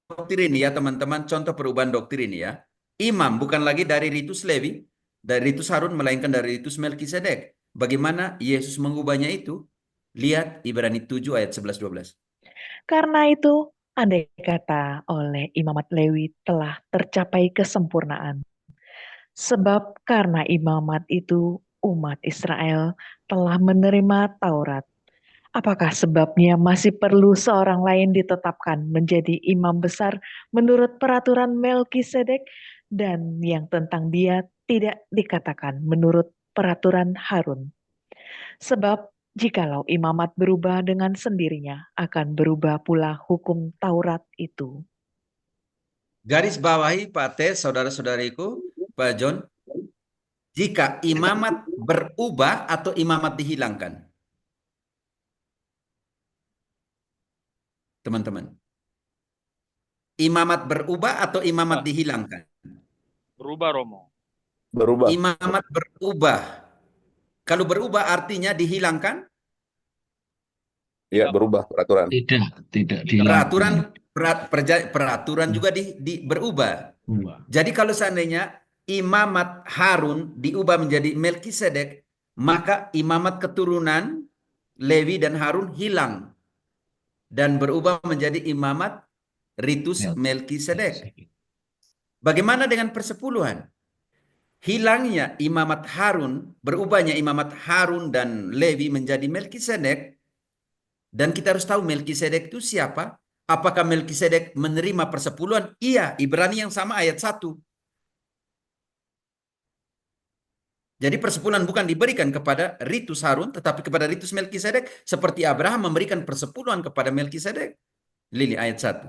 doktrin ya teman-teman, contoh perubahan doktrin ya. Imam bukan lagi dari ritus Lewi, dari ritus Harun, melainkan dari ritus Melkisedek. Bagaimana Yesus mengubahnya itu? Lihat Ibrani 7 ayat 11 12. Karena itu, andai kata oleh imamat Lewi telah tercapai kesempurnaan. Sebab karena imamat itu umat Israel telah menerima Taurat. Apakah sebabnya masih perlu seorang lain ditetapkan menjadi imam besar menurut peraturan Melkisedek, dan yang tentang dia tidak dikatakan menurut peraturan Harun? Sebab jikalau imamat berubah dengan sendirinya, akan berubah pula hukum Taurat itu. Garis bawahi Pak Tes, saudara-saudariku, Pak John. Jika imamat berubah atau imamat dihilangkan. Teman-teman. Imamat berubah atau imamat dihilangkan? Berubah Romo. Berubah. Imamat berubah. Kalau berubah artinya dihilangkan? Ya, berubah peraturan. Tidak dilakukan. Peraturan juga berubah. Jadi kalau seandainya imamat Harun diubah menjadi Melkisedek, maka imamat keturunan Lewi dan Harun hilang dan berubah menjadi imamat ritus Melkisedek. Melkisedek. Bagaimana dengan persepuluhan? Hilangnya imamat Harun, berubahnya imamat Harun dan Lewi menjadi Melkisedek. Dan kita harus tahu Melkisedek itu siapa? Apakah Melkisedek menerima persepuluhan? Iya, Ibrani yang sama ayat 1. Jadi persepuluhan bukan diberikan kepada ritus Harun, tetapi kepada ritus Melkisedek, seperti Abraham memberikan persepuluhan kepada Melkisedek. Lili ayat 1.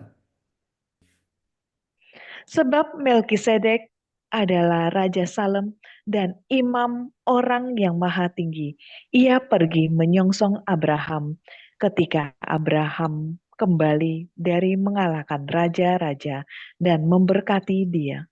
Sebab Melkisedek adalah Raja Salem dan imam orang yang maha tinggi. Ia pergi menyongsong Abraham ketika Abraham kembali dari mengalahkan raja-raja dan memberkati dia.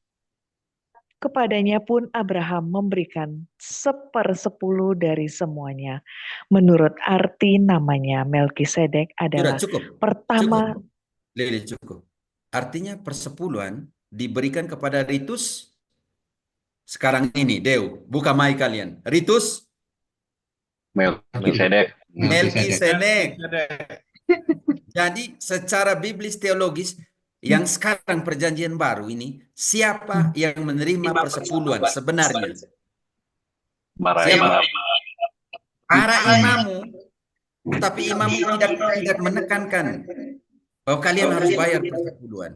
Kepadanya pun Abraham memberikan 1/10 dari semuanya. Menurut arti namanya Melkisedek Sudah adalah cukup. pertama. Cukup. Lili cukup. Artinya persepuluhan diberikan kepada ritus sekarang ini. Deu, buka mic kalian. Ritus Melkisedek. Melkisedek. Jadi secara biblis teologis yang sekarang perjanjian baru ini, siapa yang menerima persepuluhan sebenarnya? Siapa? Para imamu. Tapi imamu tidak menekankan bahwa kalian harus bayar persepuluhan.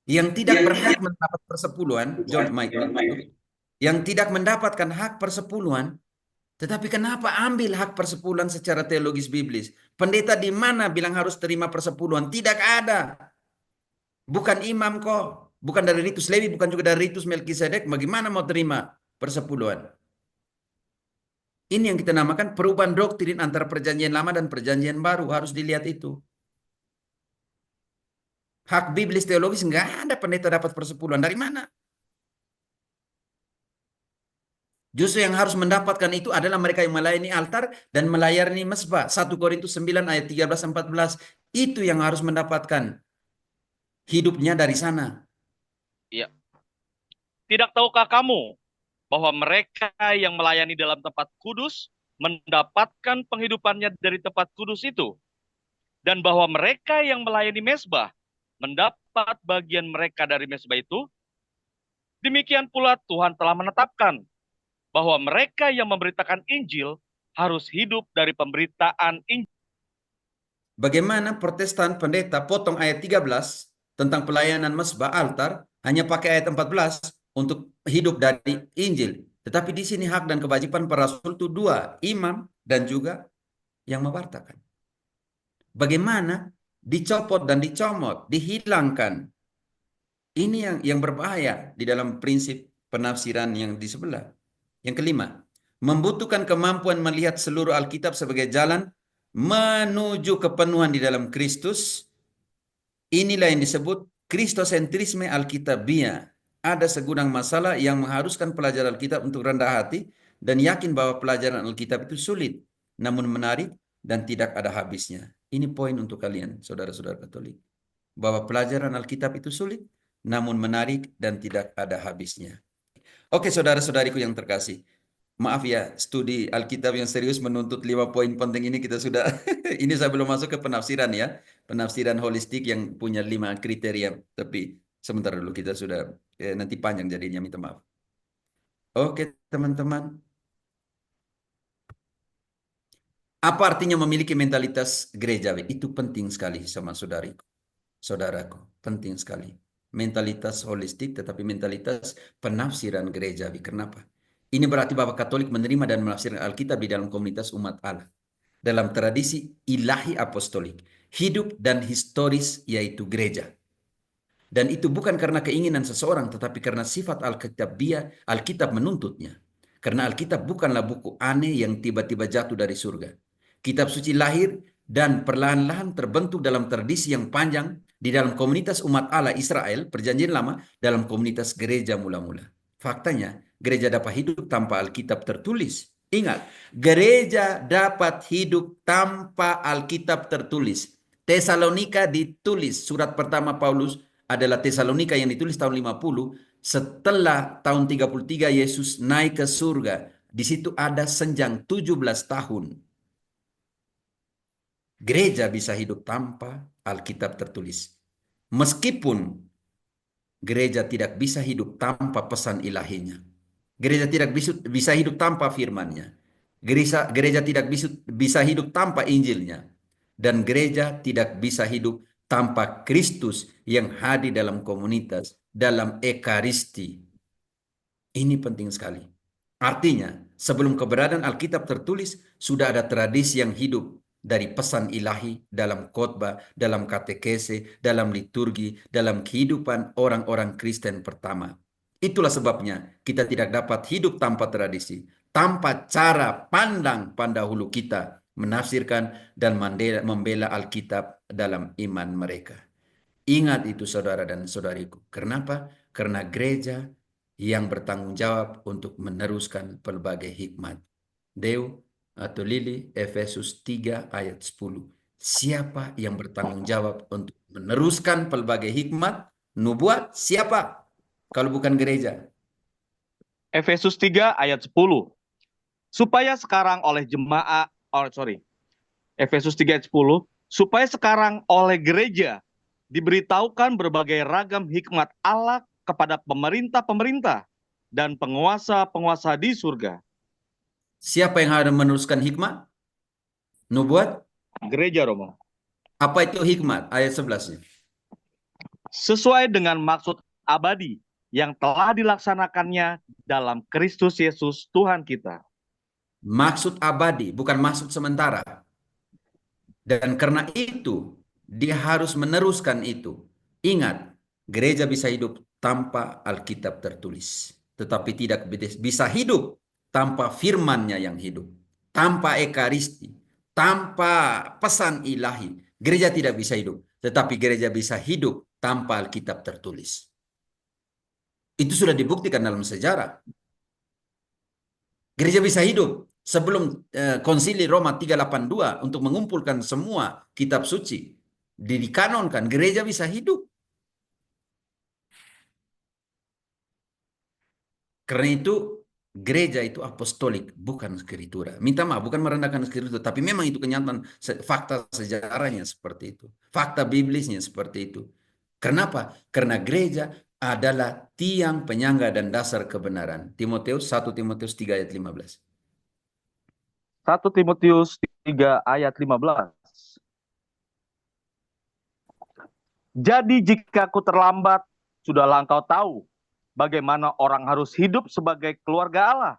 Yang tidak berhak mendapat persepuluhan, John Michael, yang tidak mendapatkan hak persepuluhan, tetapi kenapa ambil hak persepuluhan secara teologis biblis? Pendeta di mana bilang harus terima persepuluhan? Tidak ada. Bukan imam kok. Bukan dari ritus Lewi, bukan juga dari ritus Melkisedek. Bagaimana mau terima persepuluhan? Ini yang kita namakan perubahan doktrin antara perjanjian lama dan perjanjian baru. Harus dilihat itu. Hak biblis teologis nggak ada pendeta dapat persepuluhan. Dari mana? Justru yang harus mendapatkan itu adalah mereka yang melayani altar dan melayani mesbah. 1 Korintus 9 ayat 13-14. Itu yang harus mendapatkan hidupnya dari sana. Iya. Tidak tahukah kamu bahwa mereka yang melayani dalam tempat kudus mendapatkan penghidupannya dari tempat kudus itu? Dan bahwa mereka yang melayani mesbah mendapat bagian mereka dari mesbah itu? Demikian pula Tuhan telah menetapkan bahwa mereka yang memberitakan Injil harus hidup dari pemberitaan Injil. Bagaimana Protestan pendeta potong ayat 13 tentang pelayanan mesbah altar, hanya pakai ayat 14 untuk hidup dari Injil. Tetapi di sini hak dan kewajiban para rasul itu dua, imam dan juga yang mewartakan. Bagaimana dicopot dan dicomot, dihilangkan. Ini yang berbahaya di dalam prinsip penafsiran yang di sebelah. Yang kelima, membutuhkan kemampuan melihat seluruh Alkitab sebagai jalan menuju kepenuhan di dalam Kristus. Inilah yang disebut kristosentrisme Alkitabiah. Ada segudang masalah yang mengharuskan pelajar Alkitab untuk rendah hati dan yakin bahwa pelajaran Alkitab itu sulit, namun menarik dan tidak ada habisnya. Ini poin untuk kalian, saudara-saudara Katolik. Bahwa pelajaran Alkitab itu sulit, namun menarik dan tidak ada habisnya. Oke, saudara-saudariku yang terkasih. Maaf ya, studi Alkitab yang serius menuntut 5 poin penting ini kita sudah, ini saya belum masuk ke penafsiran ya. Penafsiran holistik yang punya 5 kriteria. Tapi sebentar dulu, kita sudah, nanti panjang jadinya, minta maaf. Oke, teman-teman. Apa artinya memiliki mentalitas gerejawi? Itu penting sekali sama saudaraku. Penting sekali. Mentalitas holistik tetapi mentalitas penafsiran gerejawi. Kenapa? Ini berarti bahwa Katolik menerima dan menafsirkan Alkitab di dalam komunitas umat Allah. Dalam tradisi ilahi apostolik. Hidup dan historis yaitu gereja. Dan itu bukan karena keinginan seseorang tetapi karena sifat Alkitab menuntutnya. Karena Alkitab bukanlah buku aneh yang tiba-tiba jatuh dari surga. Kitab suci lahir dan perlahan-lahan terbentuk dalam tradisi yang panjang di dalam komunitas umat Allah Israel, perjanjian lama, dalam komunitas gereja mula-mula. Faktanya, gereja dapat hidup tanpa Alkitab tertulis. Ingat, gereja dapat hidup tanpa Alkitab tertulis. Tesalonika ditulis, surat pertama Paulus adalah Tesalonika yang ditulis tahun 50, setelah tahun 33 Yesus naik ke surga. Di situ ada senjang 17 tahun. Gereja bisa hidup tanpa Alkitab tertulis. Meskipun gereja tidak bisa hidup tanpa pesan ilahinya. Gereja tidak bisa hidup tanpa firman-Nya. Gereja tidak bisa hidup tanpa Injilnya. Dan gereja tidak bisa hidup tanpa Kristus yang hadir dalam komunitas, dalam ekaristi. Ini penting sekali. Artinya, sebelum keberadaan Alkitab tertulis, sudah ada tradisi yang hidup dari pesan ilahi dalam khotbah, dalam katekese, dalam liturgi, dalam kehidupan orang-orang Kristen pertama. Itulah sebabnya kita tidak dapat hidup tanpa tradisi, tanpa cara pandang pendahulu kita menafsirkan dan membela Alkitab dalam iman mereka. Ingat itu saudara dan saudariku. Kenapa? Karena gereja yang bertanggung jawab untuk meneruskan pelbagai hikmat. Deo atau Lili, Efesus 3 ayat 10. Siapa yang bertanggung jawab untuk meneruskan pelbagai hikmat, nubuat? Siapa? Kalau bukan gereja. Efesus 3 ayat 10. Supaya sekarang oleh Efesus 3 ayat 10. Supaya sekarang oleh gereja diberitahukan berbagai ragam hikmat Allah kepada pemerintah-pemerintah dan penguasa-penguasa di surga. Siapa yang harus meneruskan hikmat? Nubuat? Gereja, Romo. Apa itu hikmat? Ayat 11. Sesuai dengan maksud abadi yang telah dilaksanakannya dalam Kristus Yesus Tuhan kita. Maksud abadi, bukan maksud sementara. Dan karena itu, dia harus meneruskan itu. Ingat, gereja bisa hidup tanpa Alkitab tertulis. Tetapi tidak bisa hidup tanpa firman-Nya yang hidup. Tanpa ekaristi, tanpa pesan ilahi. Gereja tidak bisa hidup. Tetapi gereja bisa hidup tanpa Alkitab tertulis. Itu sudah dibuktikan dalam sejarah. Gereja bisa hidup sebelum konsili Roma 382 untuk mengumpulkan semua kitab suci. Dikanonkan, gereja bisa hidup. Karena itu gereja itu apostolik, bukan skritura. Minta maaf, bukan merendahkan skritura, tapi memang itu kenyataan fakta sejarahnya seperti itu. Fakta biblisnya seperti itu. Kenapa? Karena gereja adalah tiang penyangga dan dasar kebenaran. 1 Timotius 3 ayat 15. 1 Timotius 3 ayat 15. Jadi jika aku terlambat, sudahlah engkau tahu bagaimana orang harus hidup sebagai keluarga Allah,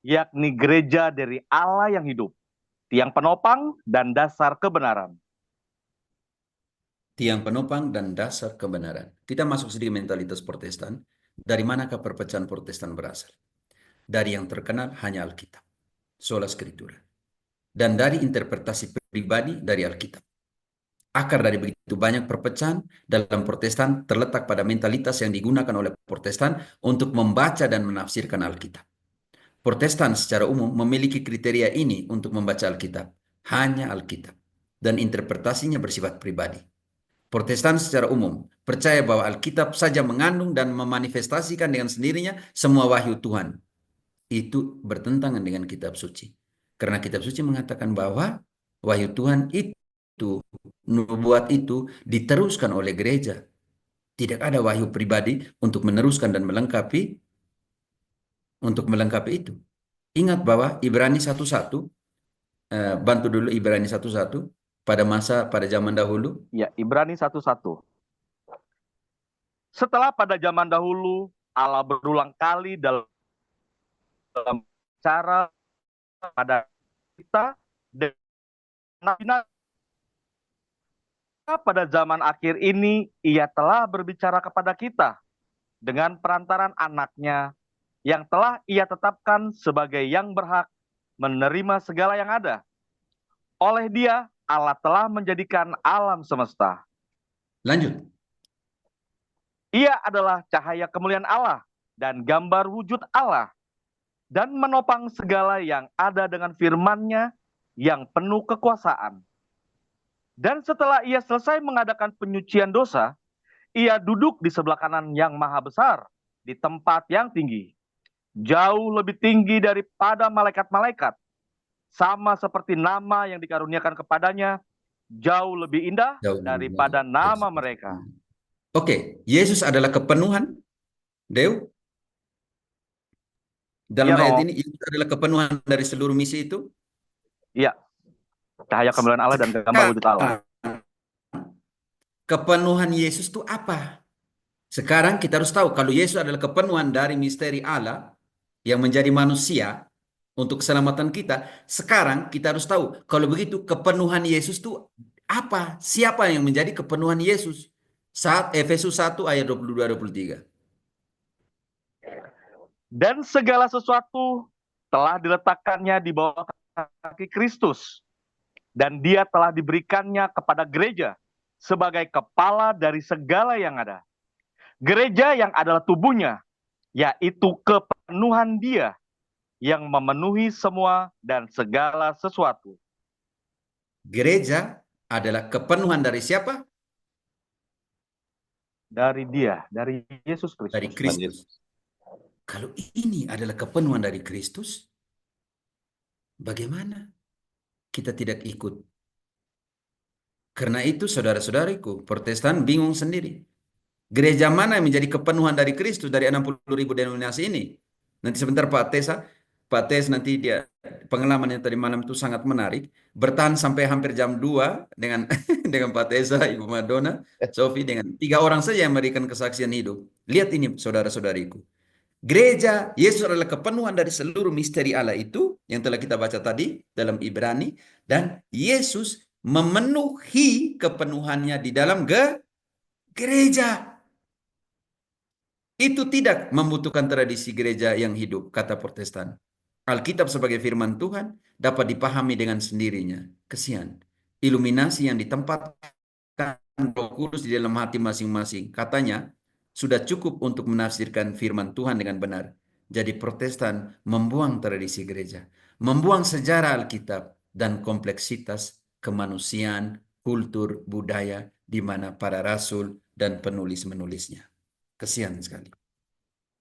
yakni gereja dari Allah yang hidup, tiang penopang dan dasar kebenaran. Tiang penopang dan dasar kebenaran. Kita masuk sedikit mentalitas Protestan. Dari manakah perpecahan Protestan berasal? Dari yang terkenal hanya Alkitab, sola scriptura. Dan dari interpretasi pribadi dari Alkitab. Akar dari begitu banyak perpecahan dalam Protestan terletak pada mentalitas yang digunakan oleh Protestan untuk membaca dan menafsirkan Alkitab. Protestan secara umum memiliki kriteria ini untuk membaca Alkitab. Hanya Alkitab. Dan interpretasinya bersifat pribadi. Protestan secara umum percaya bahwa Alkitab saja mengandung dan memanifestasikan dengan sendirinya semua wahyu Tuhan. Itu bertentangan dengan kitab suci. Karena kitab suci mengatakan bahwa wahyu Tuhan itu, nubuat itu diteruskan oleh gereja. Tidak ada wahyu pribadi untuk meneruskan dan melengkapi itu. Ingat bahwa Ibrani 1:1, bantu dulu Ibrani 1:1, pada zaman dahulu. Ya, Ibrani 1:1. Setelah pada zaman dahulu Allah berulang kali dalam cara pada kita dan pada zaman akhir ini Ia telah berbicara kepada kita dengan perantaran anaknya yang telah Ia tetapkan sebagai yang berhak menerima segala yang ada. Oleh Dia Allah telah menjadikan alam semesta. Lanjut. Ia adalah cahaya kemuliaan Allah dan gambar wujud Allah, dan menopang segala yang ada dengan firman-Nya yang penuh kekuasaan. Dan setelah Ia selesai mengadakan penyucian dosa, Ia duduk di sebelah kanan yang maha besar, di tempat yang tinggi, jauh lebih tinggi daripada malaikat-malaikat, sama seperti nama yang dikaruniakan kepadanya jauh lebih indah Jauh lebih daripada baik. nama mereka. Oke, Yesus adalah kepenuhan, Deo. Dalam Iya, ayat Romo. ini, Yesus adalah kepenuhan dari seluruh misi itu. Iya. Cahaya kemuliaan Allah dan gambar wujud Allah. Kepenuhan Yesus itu apa? Sekarang kita harus tahu kalau Yesus adalah kepenuhan dari misteri Allah yang menjadi manusia untuk keselamatan kita. Sekarang kita harus tahu kalau begitu kepenuhan Yesus itu apa? Siapa yang menjadi kepenuhan Yesus? Saat Efesus 1 ayat 22-23. Dan segala sesuatu telah diletakkannya di bawah kaki Kristus. Dan dia telah diberikannya kepada gereja sebagai kepala dari segala yang ada. Gereja yang adalah tubuhnya, yaitu kepenuhan dia yang memenuhi semua dan segala sesuatu. Gereja adalah kepenuhan dari siapa? Dari dia, dari Yesus Kristus. Dari Kristus. Kalau ini adalah kepenuhan dari Kristus, bagaimana kita tidak ikut? Karena itu saudara-saudariku, Protestan bingung sendiri. Gereja mana yang menjadi kepenuhan dari Kristus dari 60.000 denominasi ini? Nanti sebentar Pak Tes nanti dia pengalamannya tadi malam itu sangat menarik. Bertahan sampai hampir jam 2 dengan dengan Pak Tesa, Ibu Madonna, Sofi, dengan 3 orang saja yang memberikan kesaksian hidup. Lihat ini saudara-saudariku. Gereja, Yesus adalah kepenuhan dari seluruh misteri Allah itu yang telah kita baca tadi dalam Ibrani. Dan Yesus memenuhi kepenuhannya di dalam gereja. Itu tidak membutuhkan tradisi gereja yang hidup, kata Protestan. Alkitab sebagai firman Tuhan dapat dipahami dengan sendirinya. Kesian. Iluminasi yang ditempatkan Roh Kudus di dalam hati masing-masing. Katanya, sudah cukup untuk menafsirkan firman Tuhan dengan benar. Jadi Protestan membuang tradisi gereja. Membuang sejarah Alkitab dan kompleksitas kemanusiaan, kultur, budaya, di mana para rasul dan penulis-menulisnya. Kesian sekali.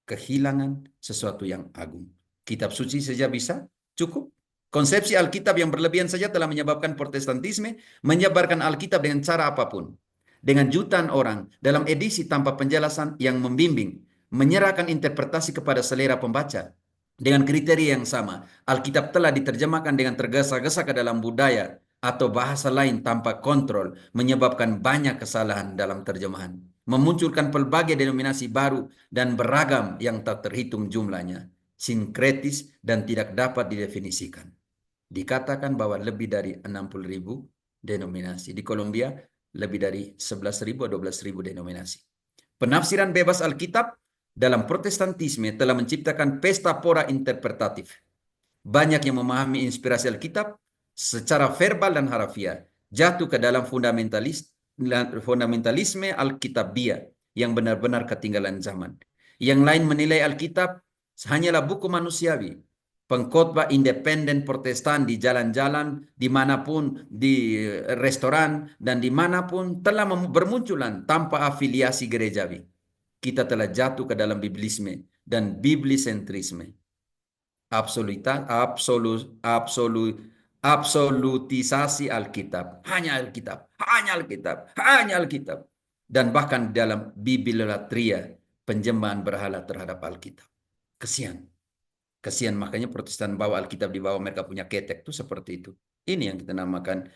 Kehilangan sesuatu yang agung. Kitab suci saja bisa cukup. Konsepsi Alkitab yang berlebihan saja telah menyebabkan Protestantisme menyebarkan Alkitab dengan cara apapun. Dengan jutaan orang dalam edisi tanpa penjelasan yang membimbing. Menyerahkan interpretasi kepada selera pembaca. Dengan kriteria yang sama, Alkitab telah diterjemahkan dengan tergesa-gesa ke dalam budaya atau bahasa lain tanpa kontrol, menyebabkan banyak kesalahan dalam terjemahan. Memunculkan pelbagai denominasi baru dan beragam yang tak terhitung jumlahnya, sinkretis dan tidak dapat didefinisikan. Dikatakan bahwa lebih dari 60.000 denominasi. Di Kolombia lebih dari 11.000 atau 12.000 denominasi. Penafsiran bebas Alkitab dalam Protestantisme telah menciptakan pesta pora interpretatif. Banyak yang memahami inspirasi Alkitab secara verbal dan harafiah, jatuh ke dalam fundamentalisme Alkitabiah yang benar-benar ketinggalan zaman. Yang lain menilai Alkitab hanyalah buku manusiawi, pengkhotbah independen Protestan di jalan-jalan, dimanapun, di restoran, dan dimanapun telah bermunculan tanpa afiliasi gerejawi. Kita telah jatuh ke dalam biblisme dan biblisentrisme. Absolutisasi Alkitab. Hanya Alkitab, hanya Alkitab, hanya Alkitab. Dan bahkan dalam bibliolatria, penjembahan berhala terhadap Alkitab. Kesian. Kesian, makanya Protestan bawa Alkitab di bawah mereka punya ketek itu seperti itu. Ini yang kita namakan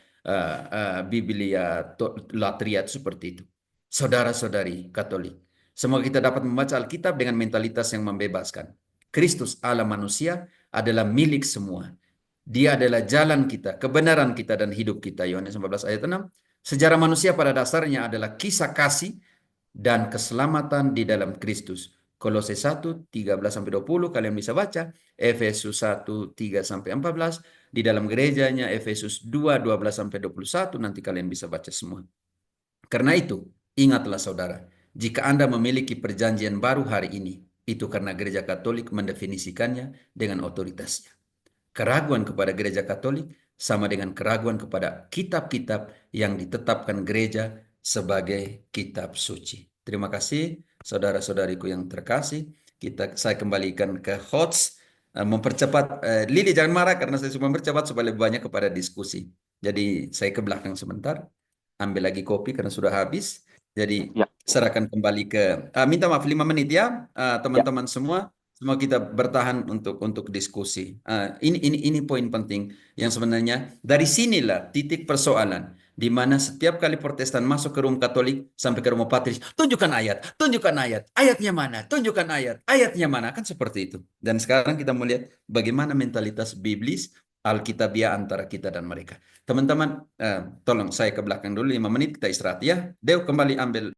bibliolatria seperti itu. Saudara-saudari Katolik, semoga kita dapat membaca Alkitab dengan mentalitas yang membebaskan. Kristus Allah manusia adalah milik semua. Dia adalah jalan kita, kebenaran kita, dan hidup kita. Yohanes 14 ayat 6. Sejarah manusia pada dasarnya adalah kisah kasih dan keselamatan di dalam Kristus. Kolose 1, 13-20, kalian bisa baca. Efesus 1, 3-14. Di dalam gerejanya, Efesus 2, 12-21, nanti kalian bisa baca semua. Karena itu, ingatlah saudara, jika Anda memiliki perjanjian baru hari ini, itu karena gereja Katolik mendefinisikannya dengan otoritasnya. Keraguan kepada gereja Katolik sama dengan keraguan kepada kitab-kitab yang ditetapkan gereja sebagai kitab suci. Terima kasih saudara-saudariku yang terkasih. Saya kembalikan ke host, mempercepat. Lili jangan marah karena saya cuma mempercepat supaya lebih banyak kepada diskusi. Jadi saya ke belakang sebentar, ambil lagi kopi karena sudah habis. Jadi Ya. serahkan kembali ke, minta maaf 5 menit ya, teman-teman semua. Semua kita bertahan untuk diskusi. Ini poin penting yang sebenarnya dari sinilah titik persoalan, di mana setiap kali Protestan masuk ke Rum Katolik sampai ke Romo Patris, tunjukkan ayat, ayatnya mana, tunjukkan ayatnya mana, kan seperti itu. Dan sekarang kita melihat bagaimana mentalitas biblis Alkitabiah antara kita dan mereka. Teman-teman, tolong saya ke belakang dulu 5 menit, kita istirahat ya. Deo kembali ambil